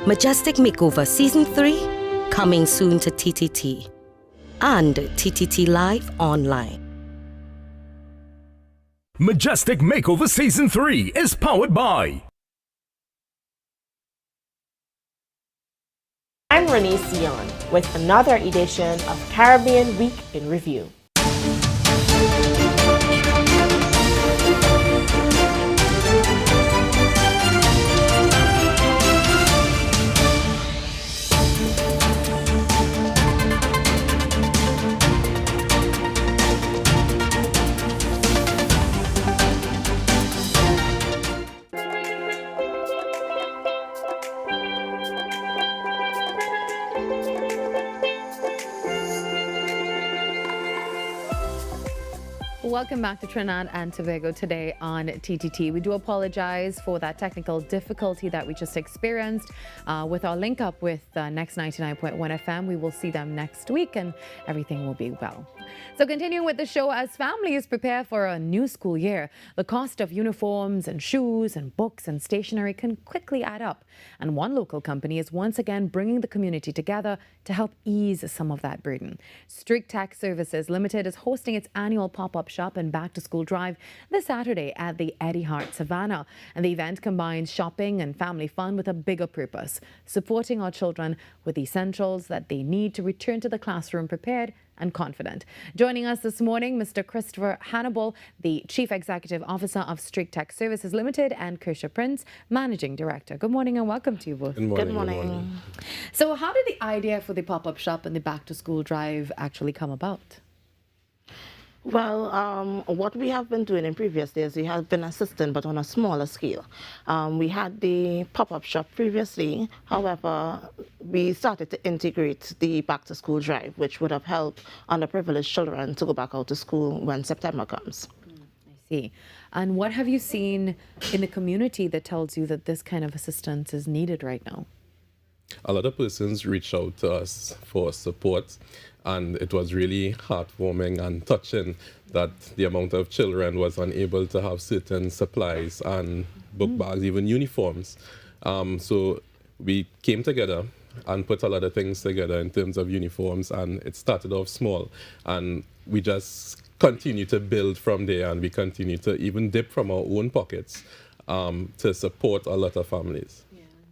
Majestic Makeover Season 3, coming soon to TTT and TTT Live online. Majestic Makeover Season 3 is powered by... I'm Renee Sion with another edition of Caribbean Week in Review. Welcome back to Trinidad and Tobago Today on TTT. We do apologize for that technical difficulty that we just experienced with our link up with Next 99.1 FM. We will see them next week and everything will be well. So continuing with the show, as families prepare for a new school year, the cost of uniforms and shoes and books and stationery can quickly add up. And one local company is once again bringing the community together to help ease some of that burden. Strict Tech Services Limited is hosting its annual pop-up shop and back-to-school drive this Saturday at the Eddie Hart Savannah. And the event combines shopping and family fun with a bigger purpose, supporting our children with essentials that they need to return to the classroom prepared and confident. Joining us this morning, Mr. Christopher Hannibal, the Chief Executive Officer of Strict Tech Services Limited, and Kirsha Prince, Managing Director. Good morning and welcome to you both. Good morning. Good morning. So how did the idea for the pop-up shop and the back-to-school drive actually come about? Well, what we have been doing in previous days, we have been assisting, but on a smaller scale. We had the pop-up shop previously. However, we started to integrate the back-to-school drive, which would have helped underprivileged children to go back out to school when September comes. I see. And what have you seen in the community that tells you that this kind of assistance is needed right now? A lot of persons reach out to us for support, and it was really heartwarming and touching that the amount of children was unable to have certain supplies and book bags, even uniforms. So we came together and put a lot of things together in terms of uniforms, and it started off small, and we just continue to build from there, and we continue to even dip from our own pockets to support a lot of families.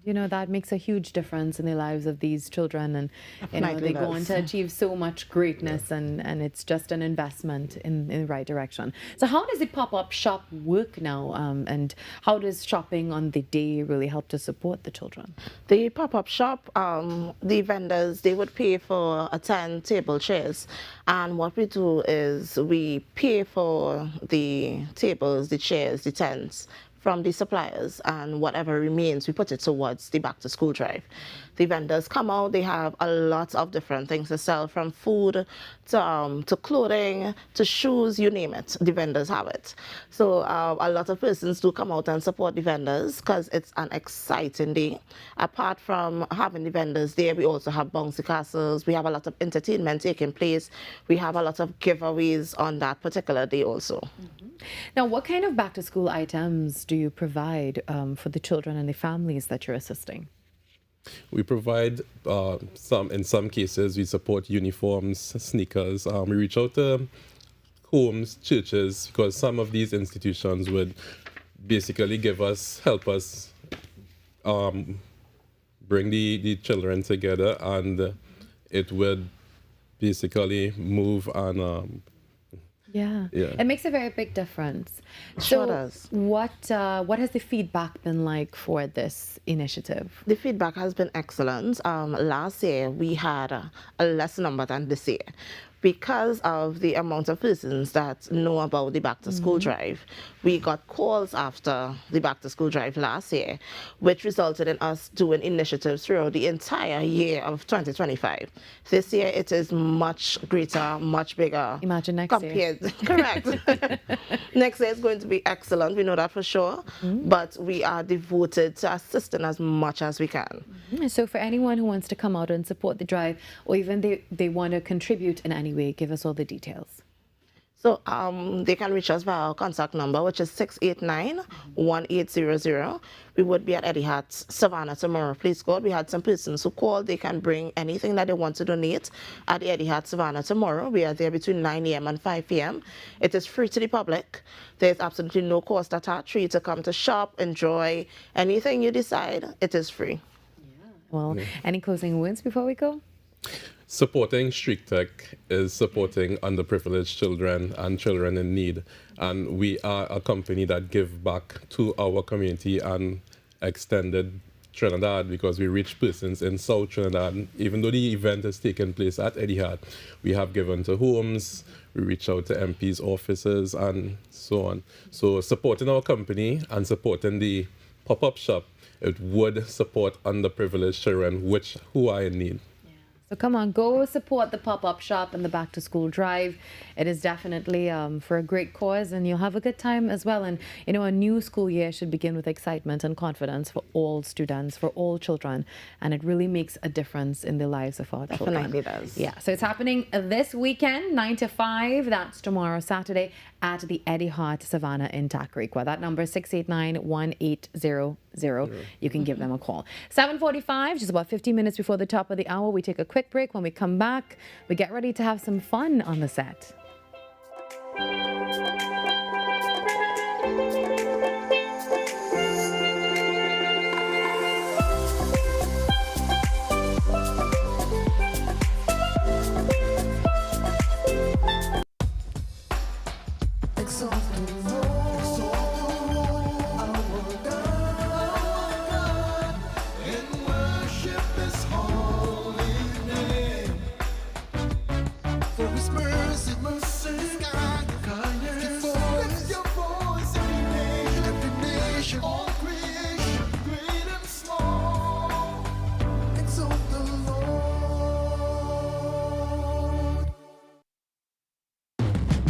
You know, that makes a huge difference in the lives of these children, and you know, they go on to achieve so much greatness, and it's just an investment in the right direction. So how does the pop-up shop work now, and how does shopping on the day really help to support the children? The pop-up shop, the vendors, they would pay for 10 table chairs, and what we do is we pay for the tables, the chairs, the tents from the suppliers, and whatever remains, we put it towards the back-to-school drive. The vendors come out, they have a lot of different things to sell, from food to clothing to shoes, you name it, the vendors have it. So a lot of persons do come out and support the vendors because it's an exciting day. Apart from having the vendors there, we also have bouncy castles, we have a lot of entertainment taking place, we have a lot of giveaways on that particular day also. Now, what kind of back-to-school items do you provide for the children and the families that you're assisting? We provide in some cases, we support uniforms, sneakers. We reach out to homes, churches, because some of these institutions would basically help us bring the children together, and it would basically move on. Yeah, it makes a very big difference. Sure does. What has the feedback been like for this initiative? The feedback has been excellent. Last year we had a less number than this year. Because of the amount of persons that know about the back-to-school drive, we got calls after the back-to-school drive last year, which resulted in us doing initiatives throughout the entire year of 2025. This year it is much greater, much bigger. Imagine next year. Correct. Next year is going to be excellent, we know that for sure, but we are devoted to assisting as much as we can. So for anyone who wants to come out and support the drive, or even they want to contribute in any way, give us all the details. So they can reach us via our contact number, which is 689-1800. We would be at Eddie Hart Savannah tomorrow. Please God, we had some persons who called. They can bring anything that they want to donate at the Eddie Hart Savannah tomorrow. We are there between 9 a.m. and 5 p.m. It is free to the public. There's absolutely no cost attached for you to come to shop, enjoy anything you decide. It is free. Well, any closing words before we go? Supporting Strict Tech is supporting underprivileged children and children in need. And we are a company that give back to our community and extended Trinidad, because we reach persons in South Trinidad. Even though the event is taking place at Eddie Hart, we have given to homes, we reach out to MPs' offices and so on. So supporting our company and supporting the pop-up shop, it would support underprivileged children who are in need. So come on, go support the pop-up shop and the back-to-school drive. It is definitely for a great cause, and you'll have a good time as well. And, you know, a new school year should begin with excitement and confidence for all students, for all children. And it really makes a difference in the lives of our children. Definitely does. Yeah, so it's happening this weekend, 9 to 5. That's tomorrow, Saturday, at the Eddie Hart Savannah in Tacarigua. That number is 689-1800. You can give them a call. 7:45, just about 50 minutes before the top of the hour. We take a quick break. When we come back, we get ready to have some fun on the set.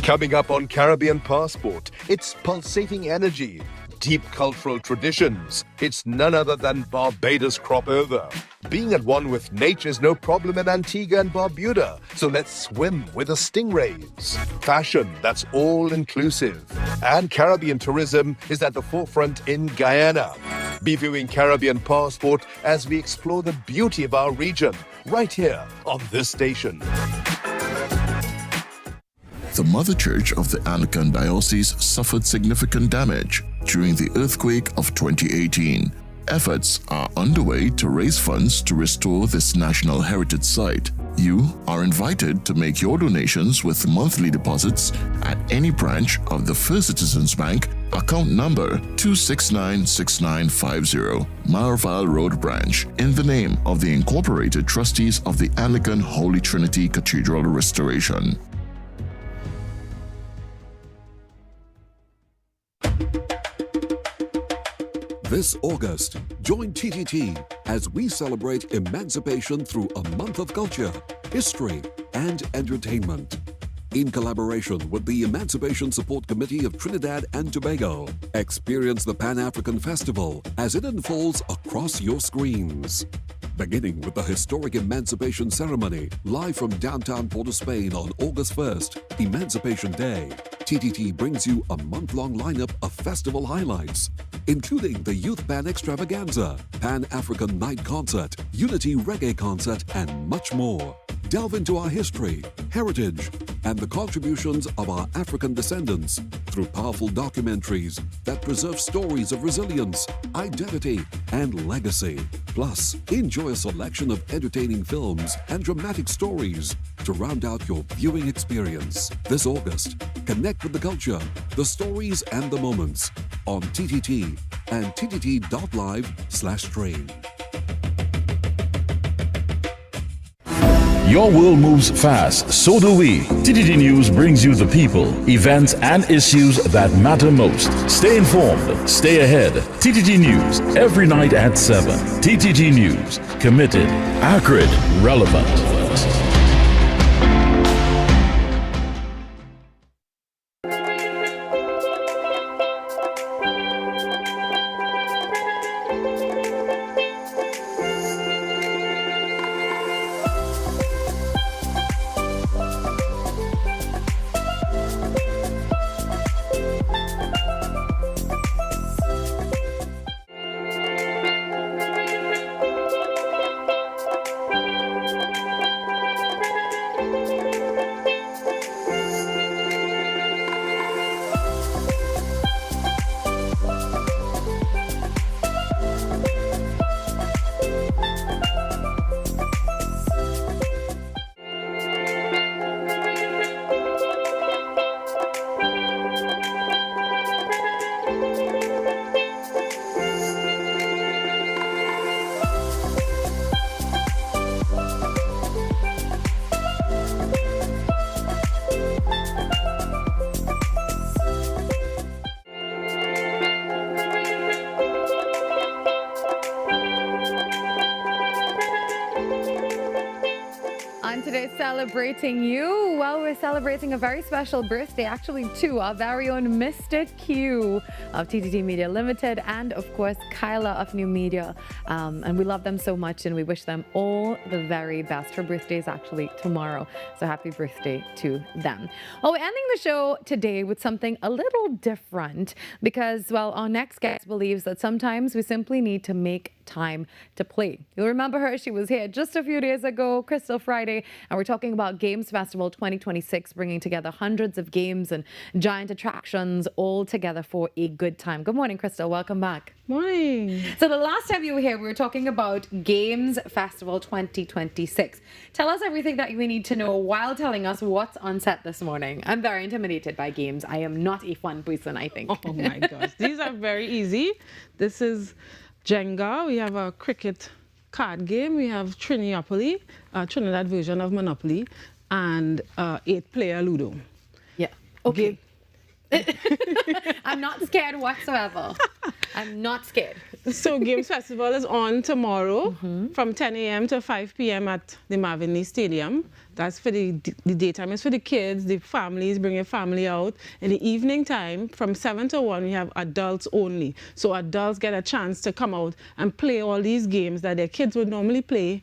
Coming up on Caribbean Passport, it's pulsating energy, deep cultural traditions. It's none other than Barbados crop over. Being at one with nature is no problem in Antigua and Barbuda, so let's swim with the stingrays. Fashion, that's all-inclusive. And Caribbean tourism is at the forefront in Guyana. Be viewing Caribbean Passport as we explore the beauty of our region, right here on this station. The Mother Church of the Anglican Diocese suffered significant damage during the earthquake of 2018. Efforts are underway to raise funds to restore this national heritage site. You are invited to make your donations with monthly deposits at any branch of the First Citizens Bank, account number 2696950, Marval Road Branch, in the name of the Incorporated Trustees of the Anglican Holy Trinity Cathedral Restoration. This August, join TTT as we celebrate emancipation through a month of culture, history, and entertainment. In collaboration with the Emancipation Support Committee of Trinidad and Tobago, experience the Pan-African Festival as it unfolds across your screens. Beginning with the historic Emancipation Ceremony, live from downtown Port of Spain on August 1st, Emancipation Day, TTT brings you a month-long lineup of festival highlights, including the Youth Pan Extravaganza, Pan-African Night Concert, Unity Reggae Concert, and much more. Delve into our history, heritage, and the contributions of our African descendants through powerful documentaries that preserve stories of resilience, identity, and legacy. Plus, enjoy a selection of entertaining films and dramatic stories to round out your viewing experience. This August, connect with the culture, the stories, and the moments on TTT and ttt.live/train. Your world moves fast, so do we. TTT News brings you the people, events, and issues that matter most. Stay informed, stay ahead. TTT News, every night at 7. TTT News, committed, accurate, relevant. And today celebrating you. Well, we're celebrating a very special birthday, actually two, our very own Mr. Q of TTT Media Limited and of course Kyla of New Media. And we love them so much and we wish them all the very best. Her birthday is actually tomorrow. So happy birthday to them. Well, we're ending the show today with something a little different because, well, our next guest believes that sometimes we simply need to make time to play. You'll remember her. She was here just a few days ago, Crystal Friday, and we're talking about Games Festival 2026, bringing together hundreds of games and giant attractions all together for a good time. Good morning, Crystal. Welcome back. Morning. So the last time you were here, we were talking about Games Festival 2026. Tell us everything that we need to know while telling us what's on set this morning. I'm very intimidated by games. I am not a fun person, I think. Oh my gosh. These are very easy. This is Jenga. We have a cricket card game. We have Triniopoly, a Trinidad version of Monopoly, and 8-player Ludo. Yeah. Okay. I'm not scared whatsoever. I'm not scared. So Games Festival is on tomorrow from 10 a.m. to 5 p.m. at the Marvin Lee Stadium. That's for the daytime. It's for the kids, the families, bring your family out. In the evening time, from 7 to 1, we have adults only. So adults get a chance to come out and play all these games that their kids would normally play.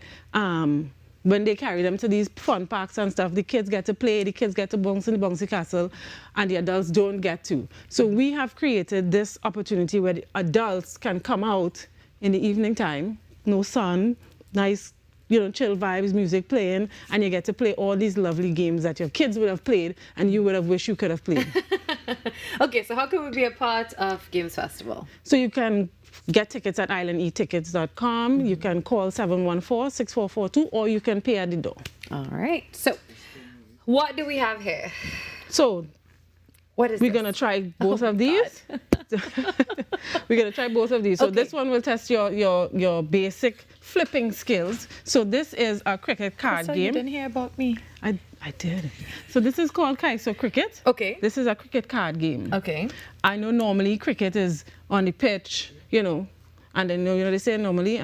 When they carry them to these fun parks and stuff, the kids get to play, the kids get to bounce in the bouncy castle, and the adults don't get to. So we have created this opportunity where the adults can come out in the evening time, no sun, nice, chill vibes, music playing, and you get to play all these lovely games that your kids would have played and you would have wished you could have played. Okay, so how can we be a part of Games Festival? So you can get tickets at islandetickets.com. You can call 714-6442 or you can pay at the door. All right. So what do we have here? So what is we're going to try both of these. We're going to try both of these. So this one will test your basic flipping skills. So this is a cricket card game. You didn't hear about me. I did. So this is called Kaiso Cricket. Okay. This is a cricket card game. Okay. I know normally cricket is on the pitch, and then they say normally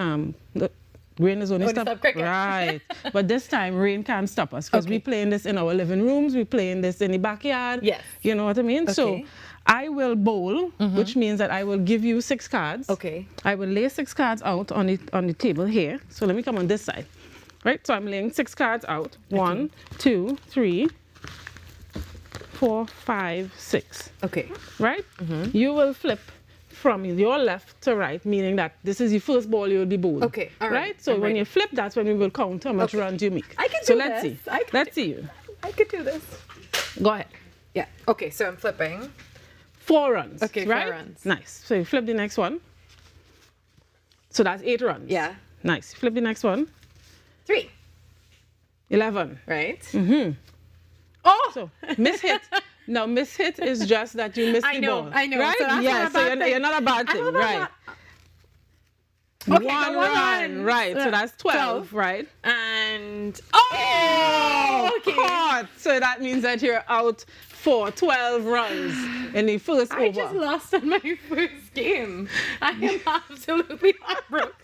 the rain is only stop cricket. Right. But this time rain can't stop us because we're playing this in our living rooms, we're playing this in the backyard. Yes. You know what I mean? Okay. So I will bowl, which means that I will give you 6 cards. Okay. I will lay 6 cards out on the table here. So let me come on this side. Right, so I'm laying 6 cards out. 1, 2, 3, 4, 5, 6. Okay. Right? You will flip from your left to right, meaning that this is your first ball you will be bowling. Okay, all right. So when you flip, that's when we will count how much runs you make. I can so do let's this. see. Let's see you. I could do this. Go ahead. Yeah. Okay, so I'm flipping. 4 runs. Okay, right? 4 runs. Nice. So you flip the next one. So that's 8 runs. Yeah. Nice. Flip the next one. 3. 11. Right. Oh! So, miss hit. Now, miss hit is just that you missed the ball. I know. Right? So that's yeah, not a bad thing. you're not a bad thing, right? Okay, one run. Right, so that's 12, right? And... Okay. Caught. So that means that you're out for 12 runs in the first over. I just lost on my first game. I am absolutely heartbroken.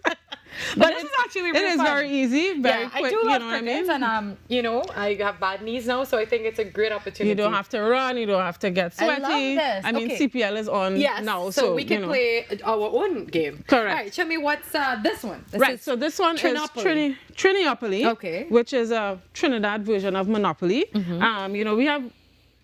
But this is actually really It is fun. very easy, very quick, I do love you know what I cricket, mean? and I have bad knees now, so I think it's a great opportunity. You don't have to run, you don't have to get sweaty. I love this. I mean, Okay. CPL is on now, so we can play our own game. Correct. All right, show me what's this one. So this one is Triniopoly. Triniopoly, okay, which is a Trinidad version of Monopoly. We have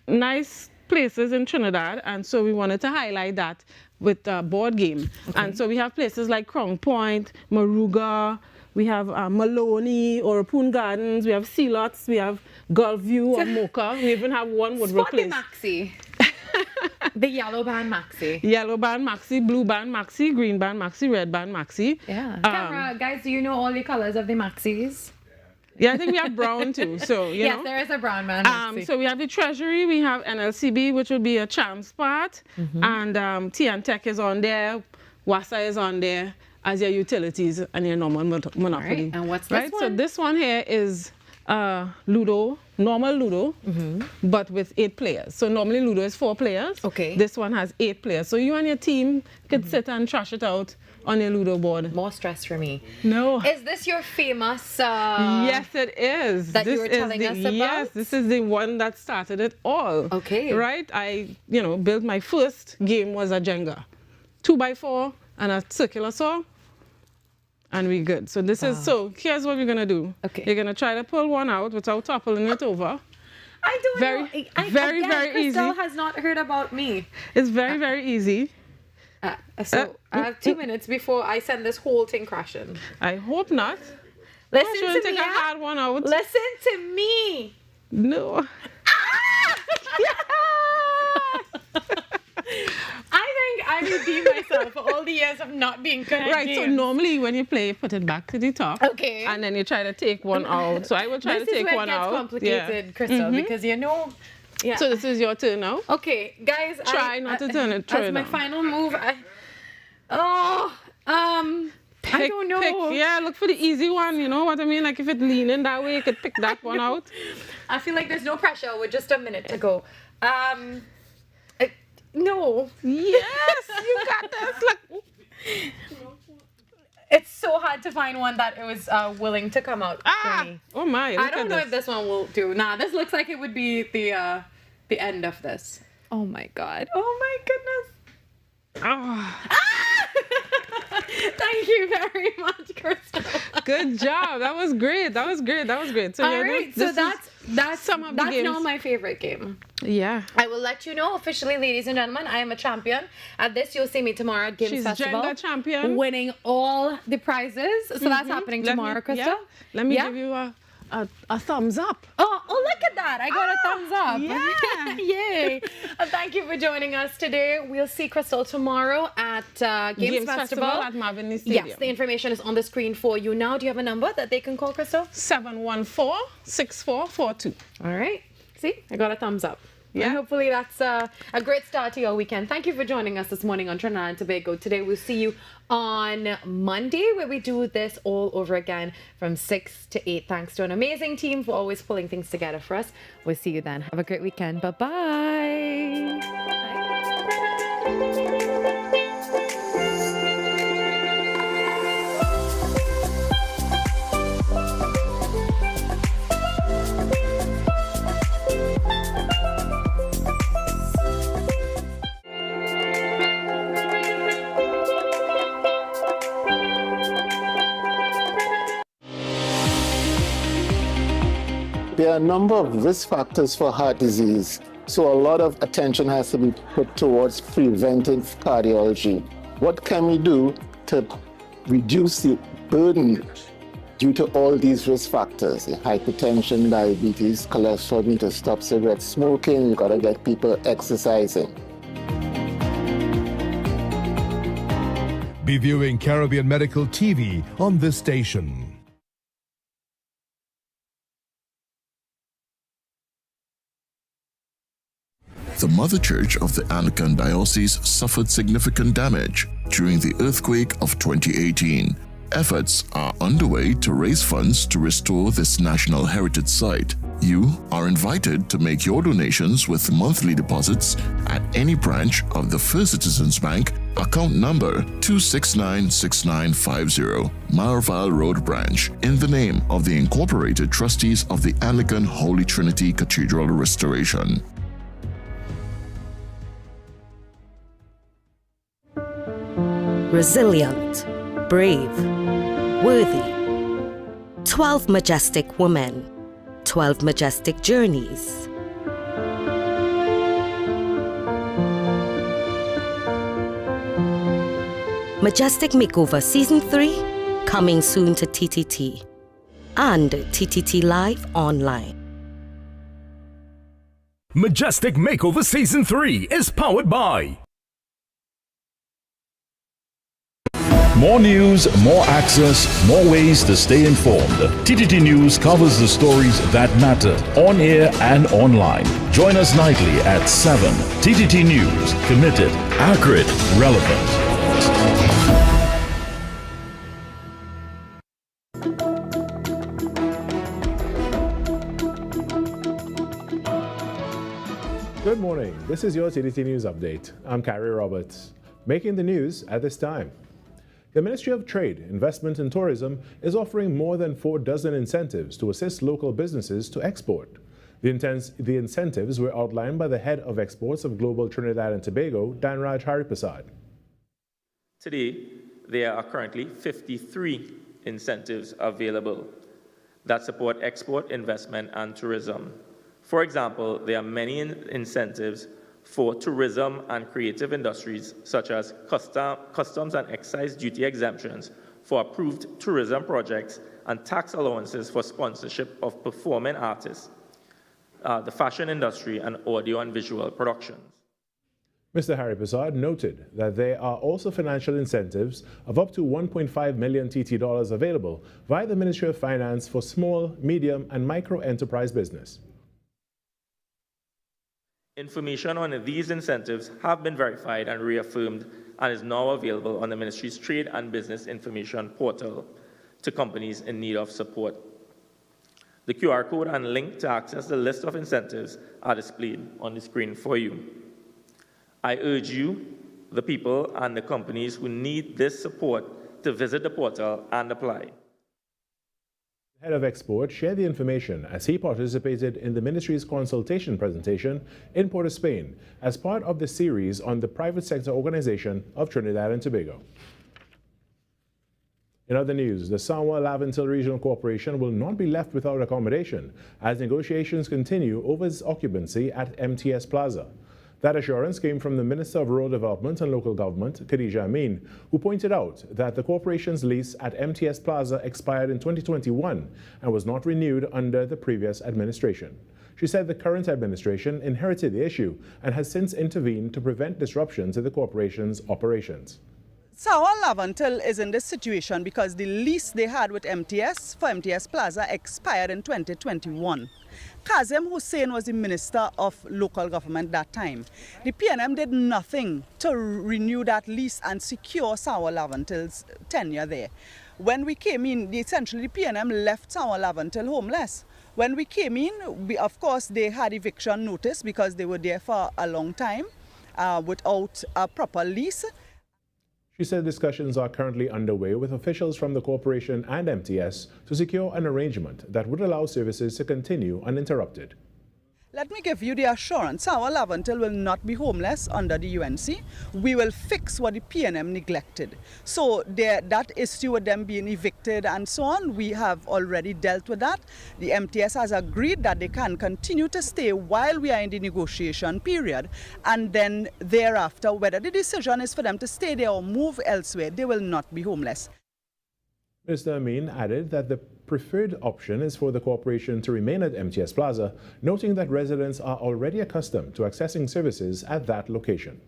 nice places in Trinidad, and so we wanted to highlight that with a board game. And so we have places like Crown Point, Maruga, we have Maloney, Oropoon Gardens, we have Sea Lots, we have Gulf View or Mocha. We even have one Woodrow Place. Maxi. The yellow band Maxi. Yellow band Maxi, blue band Maxi, green band Maxi, red band Maxi. Yeah. Camera, guys, do you know all the colors of the Maxis? Yeah, I think we have brown too. So yes, there is a brown band Maxi. So we have the Treasury, we have NLCB, which would be a champs part, and Tech is on there, Wasa is on there as your utilities and your normal Monopoly. Right. And what's this one? So this one here is Ludo, normal Ludo, but with 8 players. So normally Ludo is 4 players. Okay. This one has 8 players. So you and your team could sit and trash it out on your Ludo board. More stress for me. No. Is this your famous... yes, it is. That you were telling us about? Yes, this is the one that started it all. Okay. Right? I, built my first game was a Jenga. 2x4 and a circular saw. And we good. So this is, so here's what we're going to do. Okay. You're going to try to pull one out without toppling it over. I don't know. Very easy. Crystal has not heard about me. It's very easy. So I have 2 minutes before I send this whole thing crashing. I hope not. Listen to take me. a hard one out. Listen to me. No. I think I redeemed myself for all the years of not being good at Right, games. so normally when you play, put it back to the top. Okay. And then you try to take one out. So I will try to take one out. This is where it gets complicated, Crystal, because yeah. So this is your turn now. Okay, guys. Try not to turn it. As my final move, I don't know. Yeah, look for the easy one. You know what I mean? Like if it's leaning that way, you could pick that one out. I feel like there's no pressure with just a minute to go. No. Yes, you got this. Look. It's so hard to find one that was willing to come out for me. Oh my! I don't know if this one will do. Nah, this looks like it would be the end of this. Oh my god! Oh my goodness! Thank you very much, Crystal. Good job. That was great. So all right. So that's some of the games. That's not my favorite game. Yeah. I will let you know officially, ladies and gentlemen, I am a champion. At this, you'll see me tomorrow at Games Festival. She's Jenga champion. Winning all the prizes. So that's happening tomorrow, Crystal. Yeah. Let me give you a thumbs up. Oh, look at that. I got a thumbs up. Yeah. Yay. Thank you for joining us today. We'll see Crystal tomorrow at Games Festival at Marvin Stadium. Yes, the information is on the screen for you now. Do you have a number that they can call, Crystal? 714-6442. All right. See, I got a thumbs up. Yeah. And hopefully that's a great start to your weekend. Thank you for joining us this morning on Trinidad and Tobago Today. We'll see you on Monday where we do this all over again from 6 to 8. Thanks to an amazing team for always pulling things together for us. We'll see you then. Have a great weekend. Bye-bye. There are a number of risk factors for heart disease, so a lot of attention has to be put towards preventive cardiology. What can we do to reduce the burden due to all these risk factors? Hypertension, diabetes, cholesterol, need to stop cigarette smoking, you gotta get people exercising. Be viewing Caribbean Medical TV on this station. The Mother Church of the Anglican Diocese suffered significant damage during the earthquake of 2018. Efforts are underway to raise funds to restore this national heritage site. You are invited to make your donations with monthly deposits at any branch of the First Citizens Bank, account number 2696950, Marval Road Branch, in the name of the Incorporated Trustees of the Anglican Holy Trinity Cathedral Restoration. Resilient, brave, worthy. 12 majestic women, 12 majestic journeys. Majestic Makeover Season 3, coming soon to TTT and TTT Live Online. Majestic Makeover Season 3 is powered by More news, more access, more ways to stay informed. TTT News covers the stories that matter on air and online. Join us nightly at 7. TTT News, committed, accurate, relevant. Good morning. This is your TTT News Update. I'm Carrie Roberts. Making the news at this time. The Ministry of Trade, Investment and Tourism is offering more than 4 dozen incentives to assist local businesses to export. The incentives were outlined by the head of exports of Global Trinidad and Tobago, Danraj Hariprasad. Today, there are currently 53 incentives available that support export, investment, and tourism. For example, there are many incentives for tourism and creative industries, such as customs and excise duty exemptions for approved tourism projects and tax allowances for sponsorship of performing artists, the fashion industry, and audio and visual productions. Mr. Hariprasad noted that there are also financial incentives of up to 1.5 million TT dollars available via the Ministry of Finance for small, medium, and micro enterprise business. Information on these incentives have been verified and reaffirmed and is now available on the Ministry's Trade and Business Information portal to companies in need of support. The QR code and link to access the list of incentives are displayed on the screen for you. I urge you, the people and the companies who need this support, to visit the portal and apply. The head of export shared the information as he participated in the ministry's consultation presentation in Port of Spain as part of the series on the private sector organization of Trinidad and Tobago. In other news, the Samoa-Laventil Regional Corporation will not be left without accommodation as negotiations continue over its occupancy at MTS Plaza. That assurance came from the Minister of Rural Development and Local Government, Khadija Amin, who pointed out that the corporation's lease at MTS Plaza expired in 2021 and was not renewed under the previous administration. She said the current administration inherited the issue and has since intervened to prevent disruption to the corporation's operations. Samoa-Laventil is in this situation because the lease they had with MTS for MTS Plaza expired in 2021. Kazem Hussein was the Minister of Local Government that time. The PNM did nothing to renew that lease and secure Samoa-Laventil's tenure there. When we came in, essentially the PNM left Samoa-Laventil homeless. When we came in, of course, they had eviction notice because they were there for a long time without a proper lease. She said discussions are currently underway with officials from the corporation and MTS to secure an arrangement that would allow services to continue uninterrupted. Let me give you the assurance, Samoa-Laventil will not be homeless under the UNC. We will fix what the PNM neglected. So that issue with them being evicted and so on, we have already dealt with that. The MTS has agreed that they can continue to stay while we are in the negotiation period. And then thereafter, whether the decision is for them to stay there or move elsewhere, they will not be homeless. Mr. Amin added that the preferred option is for the corporation to remain at MTS Plaza, noting that residents are already accustomed to accessing services at that location.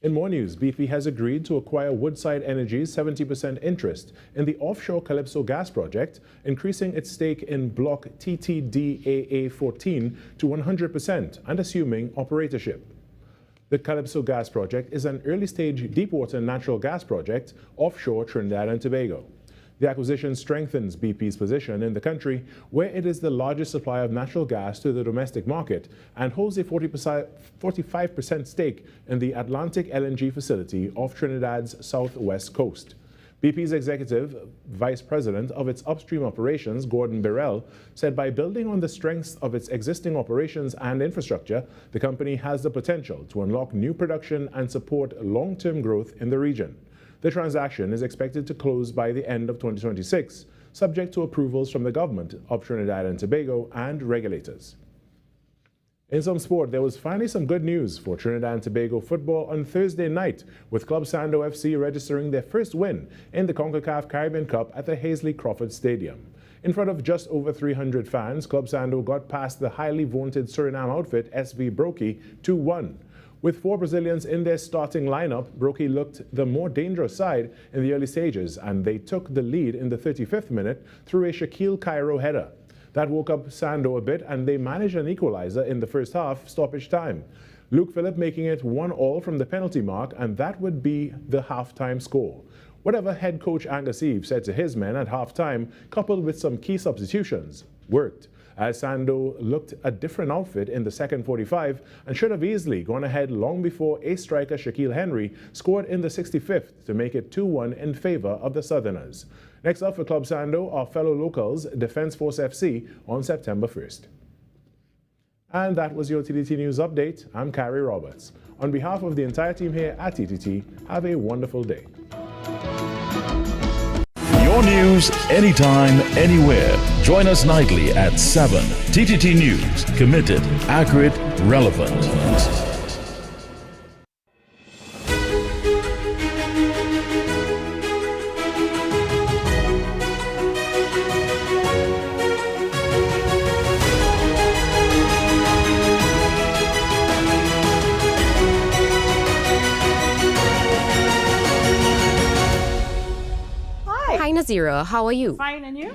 In more news, BP has agreed to acquire Woodside Energy's 70% interest in the offshore Calypso gas project, increasing its stake in block TTDAA14 to 100% and assuming operatorship. The Calypso gas project is an early-stage deepwater natural gas project offshore Trinidad and Tobago. The acquisition strengthens BP's position in the country, where it is the largest supplier of natural gas to the domestic market and holds a 45% stake in the Atlantic LNG facility off Trinidad's southwest coast. BP's executive vice president of its upstream operations, Gordon Birrell, said by building on the strengths of its existing operations and infrastructure, the company has the potential to unlock new production and support long-term growth in the region. The transaction is expected to close by the end of 2026, subject to approvals from the government of Trinidad and Tobago and regulators. In some sport, there was finally some good news for Trinidad and Tobago football on Thursday night, with Club Sando FC registering their first win in the CONCACAF Caribbean Cup at the Hazley Crawford Stadium. In front of just over 300 fans, Club Sando got past the highly vaunted Suriname outfit SV Brokey 2-1. With 4 Brazilians in their starting lineup, Brokey looked the more dangerous side in the early stages, and they took the lead in the 35th minute through a Shaquille Cairo header. That woke up Sando a bit, and they managed an equalizer in the first half stoppage time. Luke Phillip making it 1-1 from the penalty mark, and that would be the halftime score. Whatever head coach Angus Eve said to his men at halftime, coupled with some key substitutions, worked, as Sando looked a different outfit in the second 45 and should have easily gone ahead long before ace striker Shaquille Henry scored in the 65th to make it 2-1 in favor of the Southerners. Next up for Club Sando, our fellow locals, Defence Force FC, on September 1st. And that was your TTT News Update. I'm Carrie Roberts. On behalf of the entire team here at TTT, have a wonderful day. Your news, anytime, anywhere. Join us nightly at 7. TTT News. Committed, accurate, relevant. Hi Nazira, how are you? Fine, and you?